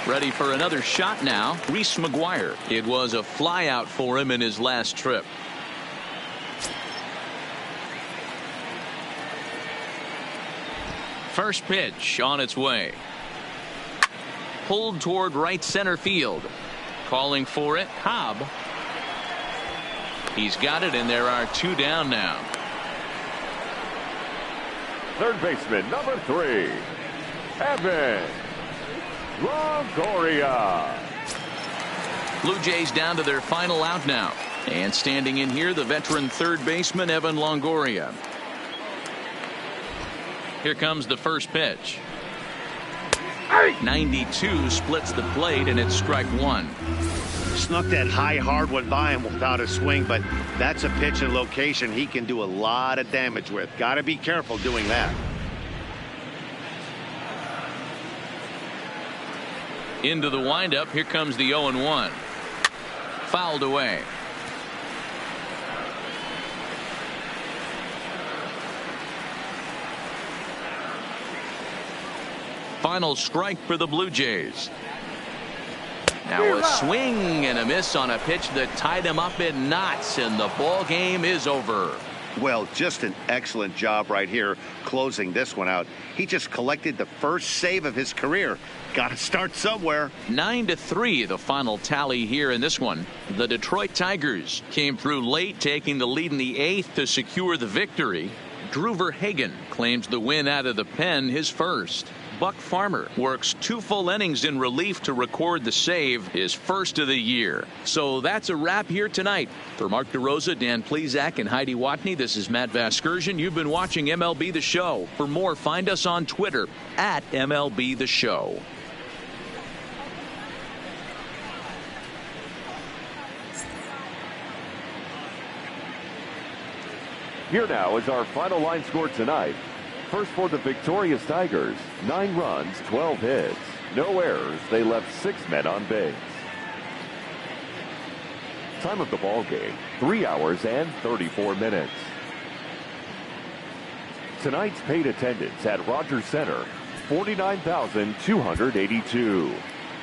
Ready for another shot now. Reese McGuire. It was a fly out for him in his last trip. First pitch on its way. Pulled toward right center field. Calling for it, Cobb. He's got it, and there are 2 down now.
Third baseman, number 3, Evan Longoria.
Blue Jays down to their final out now. And standing in here, the veteran third baseman, Evan Longoria. Here comes the first pitch. 92 splits the plate, and it's strike 1.
Snuck that high hard one by him without a swing, but that's a pitch and location he can do a lot of damage with. Got to be careful doing that.
Into the windup. Here comes the 0-1. Fouled away. Final strike for the Blue Jays. Now a swing and a miss on a pitch that tied him up in knots, and the ball game is over.
Well, just an excellent job right here closing this one out. He just collected the first save of his career. Got to start somewhere.
9-3 the final tally here in this one. The Detroit Tigers came through late, taking the lead in the 8th to secure the victory. Drew Verhagen claims the win out of the pen, his first. Buck Farmer works 2 full innings in relief to record the save, his first of the year. So that's a wrap here tonight. For Mark DeRosa, Dan Plesac, and Heidi Watney, this is Matt Vasgersian. You've been watching MLB The Show. For more, find us on Twitter at MLB The Show.
Here now is our final line score tonight. First for the victorious Tigers, 9 runs, 12 hits, no errors. They left 6 men on base. Time of the ball game, 3 hours and 34 minutes. Tonight's paid attendance at Rogers Center, 49,282.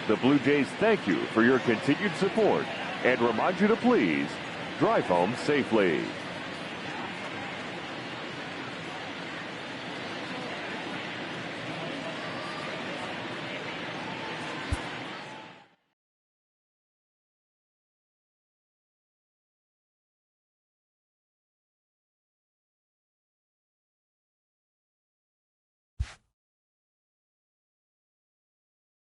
The Blue Jays thank you for your continued support and remind you to please drive home safely.